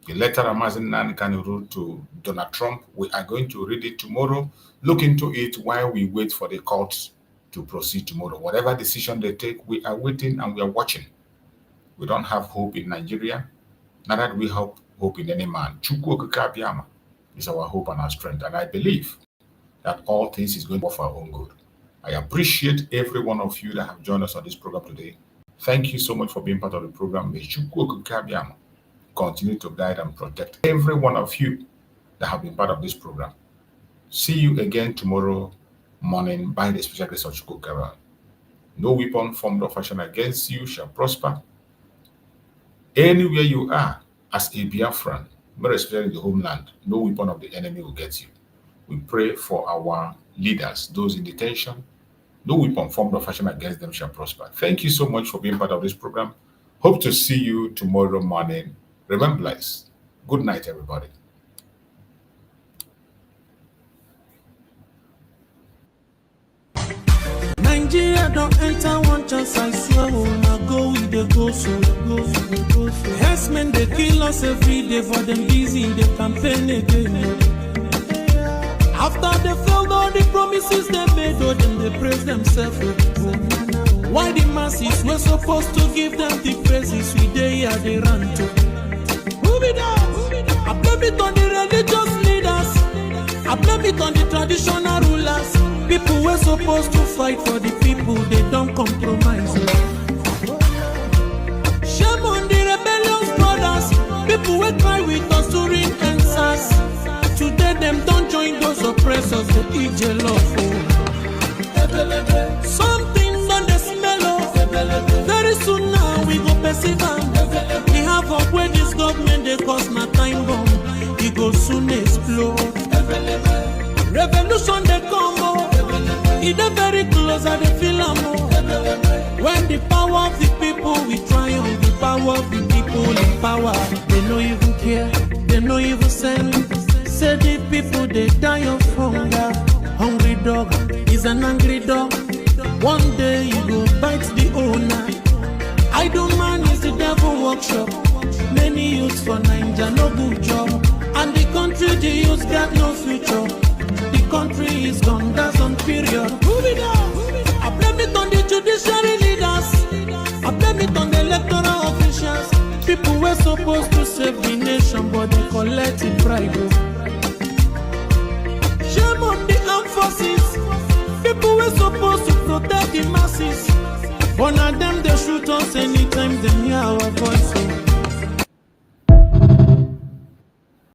The letter that Mazi Nnamdi Kanu wrote to Donald Trump, we are going to read it tomorrow. Look into it while we wait for the courts to proceed tomorrow. Whatever decision they take, we are waiting and we are watching. We don't have hope in Nigeria. Neither do we have hope in any man. Chukwu Okike Abiyama is our hope and our strength. And I believe that all things is going to work for our own good. I appreciate every one of you that have joined us on this program today. Thank you so much for being part of the program. May Chukwu Okike Abiyama continue to guide and protect every one of you that have been part of this program. See you again tomorrow morning by the special grace of Chukwu Okike. No weapon formed or fashioned against you shall prosper. Anywhere you are as a Biafran, but especially in the homeland, no weapon of the enemy will get you. We pray for our leaders, those in detention. No weapon formed or fashioned against them shall prosper. Thank you so much for being part of this program. Hope to see you tomorrow morning. Remember, guys, good night, everybody. Nigeria don't enter one chance, I swear, now go with the go so. Yes, men, they kill us every day, for them busy, they campaign again. After they failed all the promises they made, oh, then they praise themselves. Why the masses were supposed to give them the praises we they are they run to? Move it down. I blame it on the religious leaders. I blame it on the traditional rulers. People were supposed to fight for the people, they don't compromise. Shame on the rebellious brothers. People will cry with us during answers. Today them don't join those oppressors, they eat your love. Something on the smell of. Very soon now we go perceive. We have up where this government they cause my time bomb. It go soon explode. Revolution they come. closer they feel more. When the power of the people we triumph, the power of the people in power. They no even care, they no even send. Say the people they die of hunger. Hungry dog is an angry dog. One day you go bite the owner. Idle man is the devil workshop. Many youths for Nigeria no good job. And the country the youths got no future. The country is gone, that's on period. Move it on. I blame it on the judiciary leaders. I blame it on the electoral officials. People were supposed to save the nation, but they collected bribe. Shame on the armed forces. People were supposed to protect the masses. One of them they shoot us anytime they hear our voice.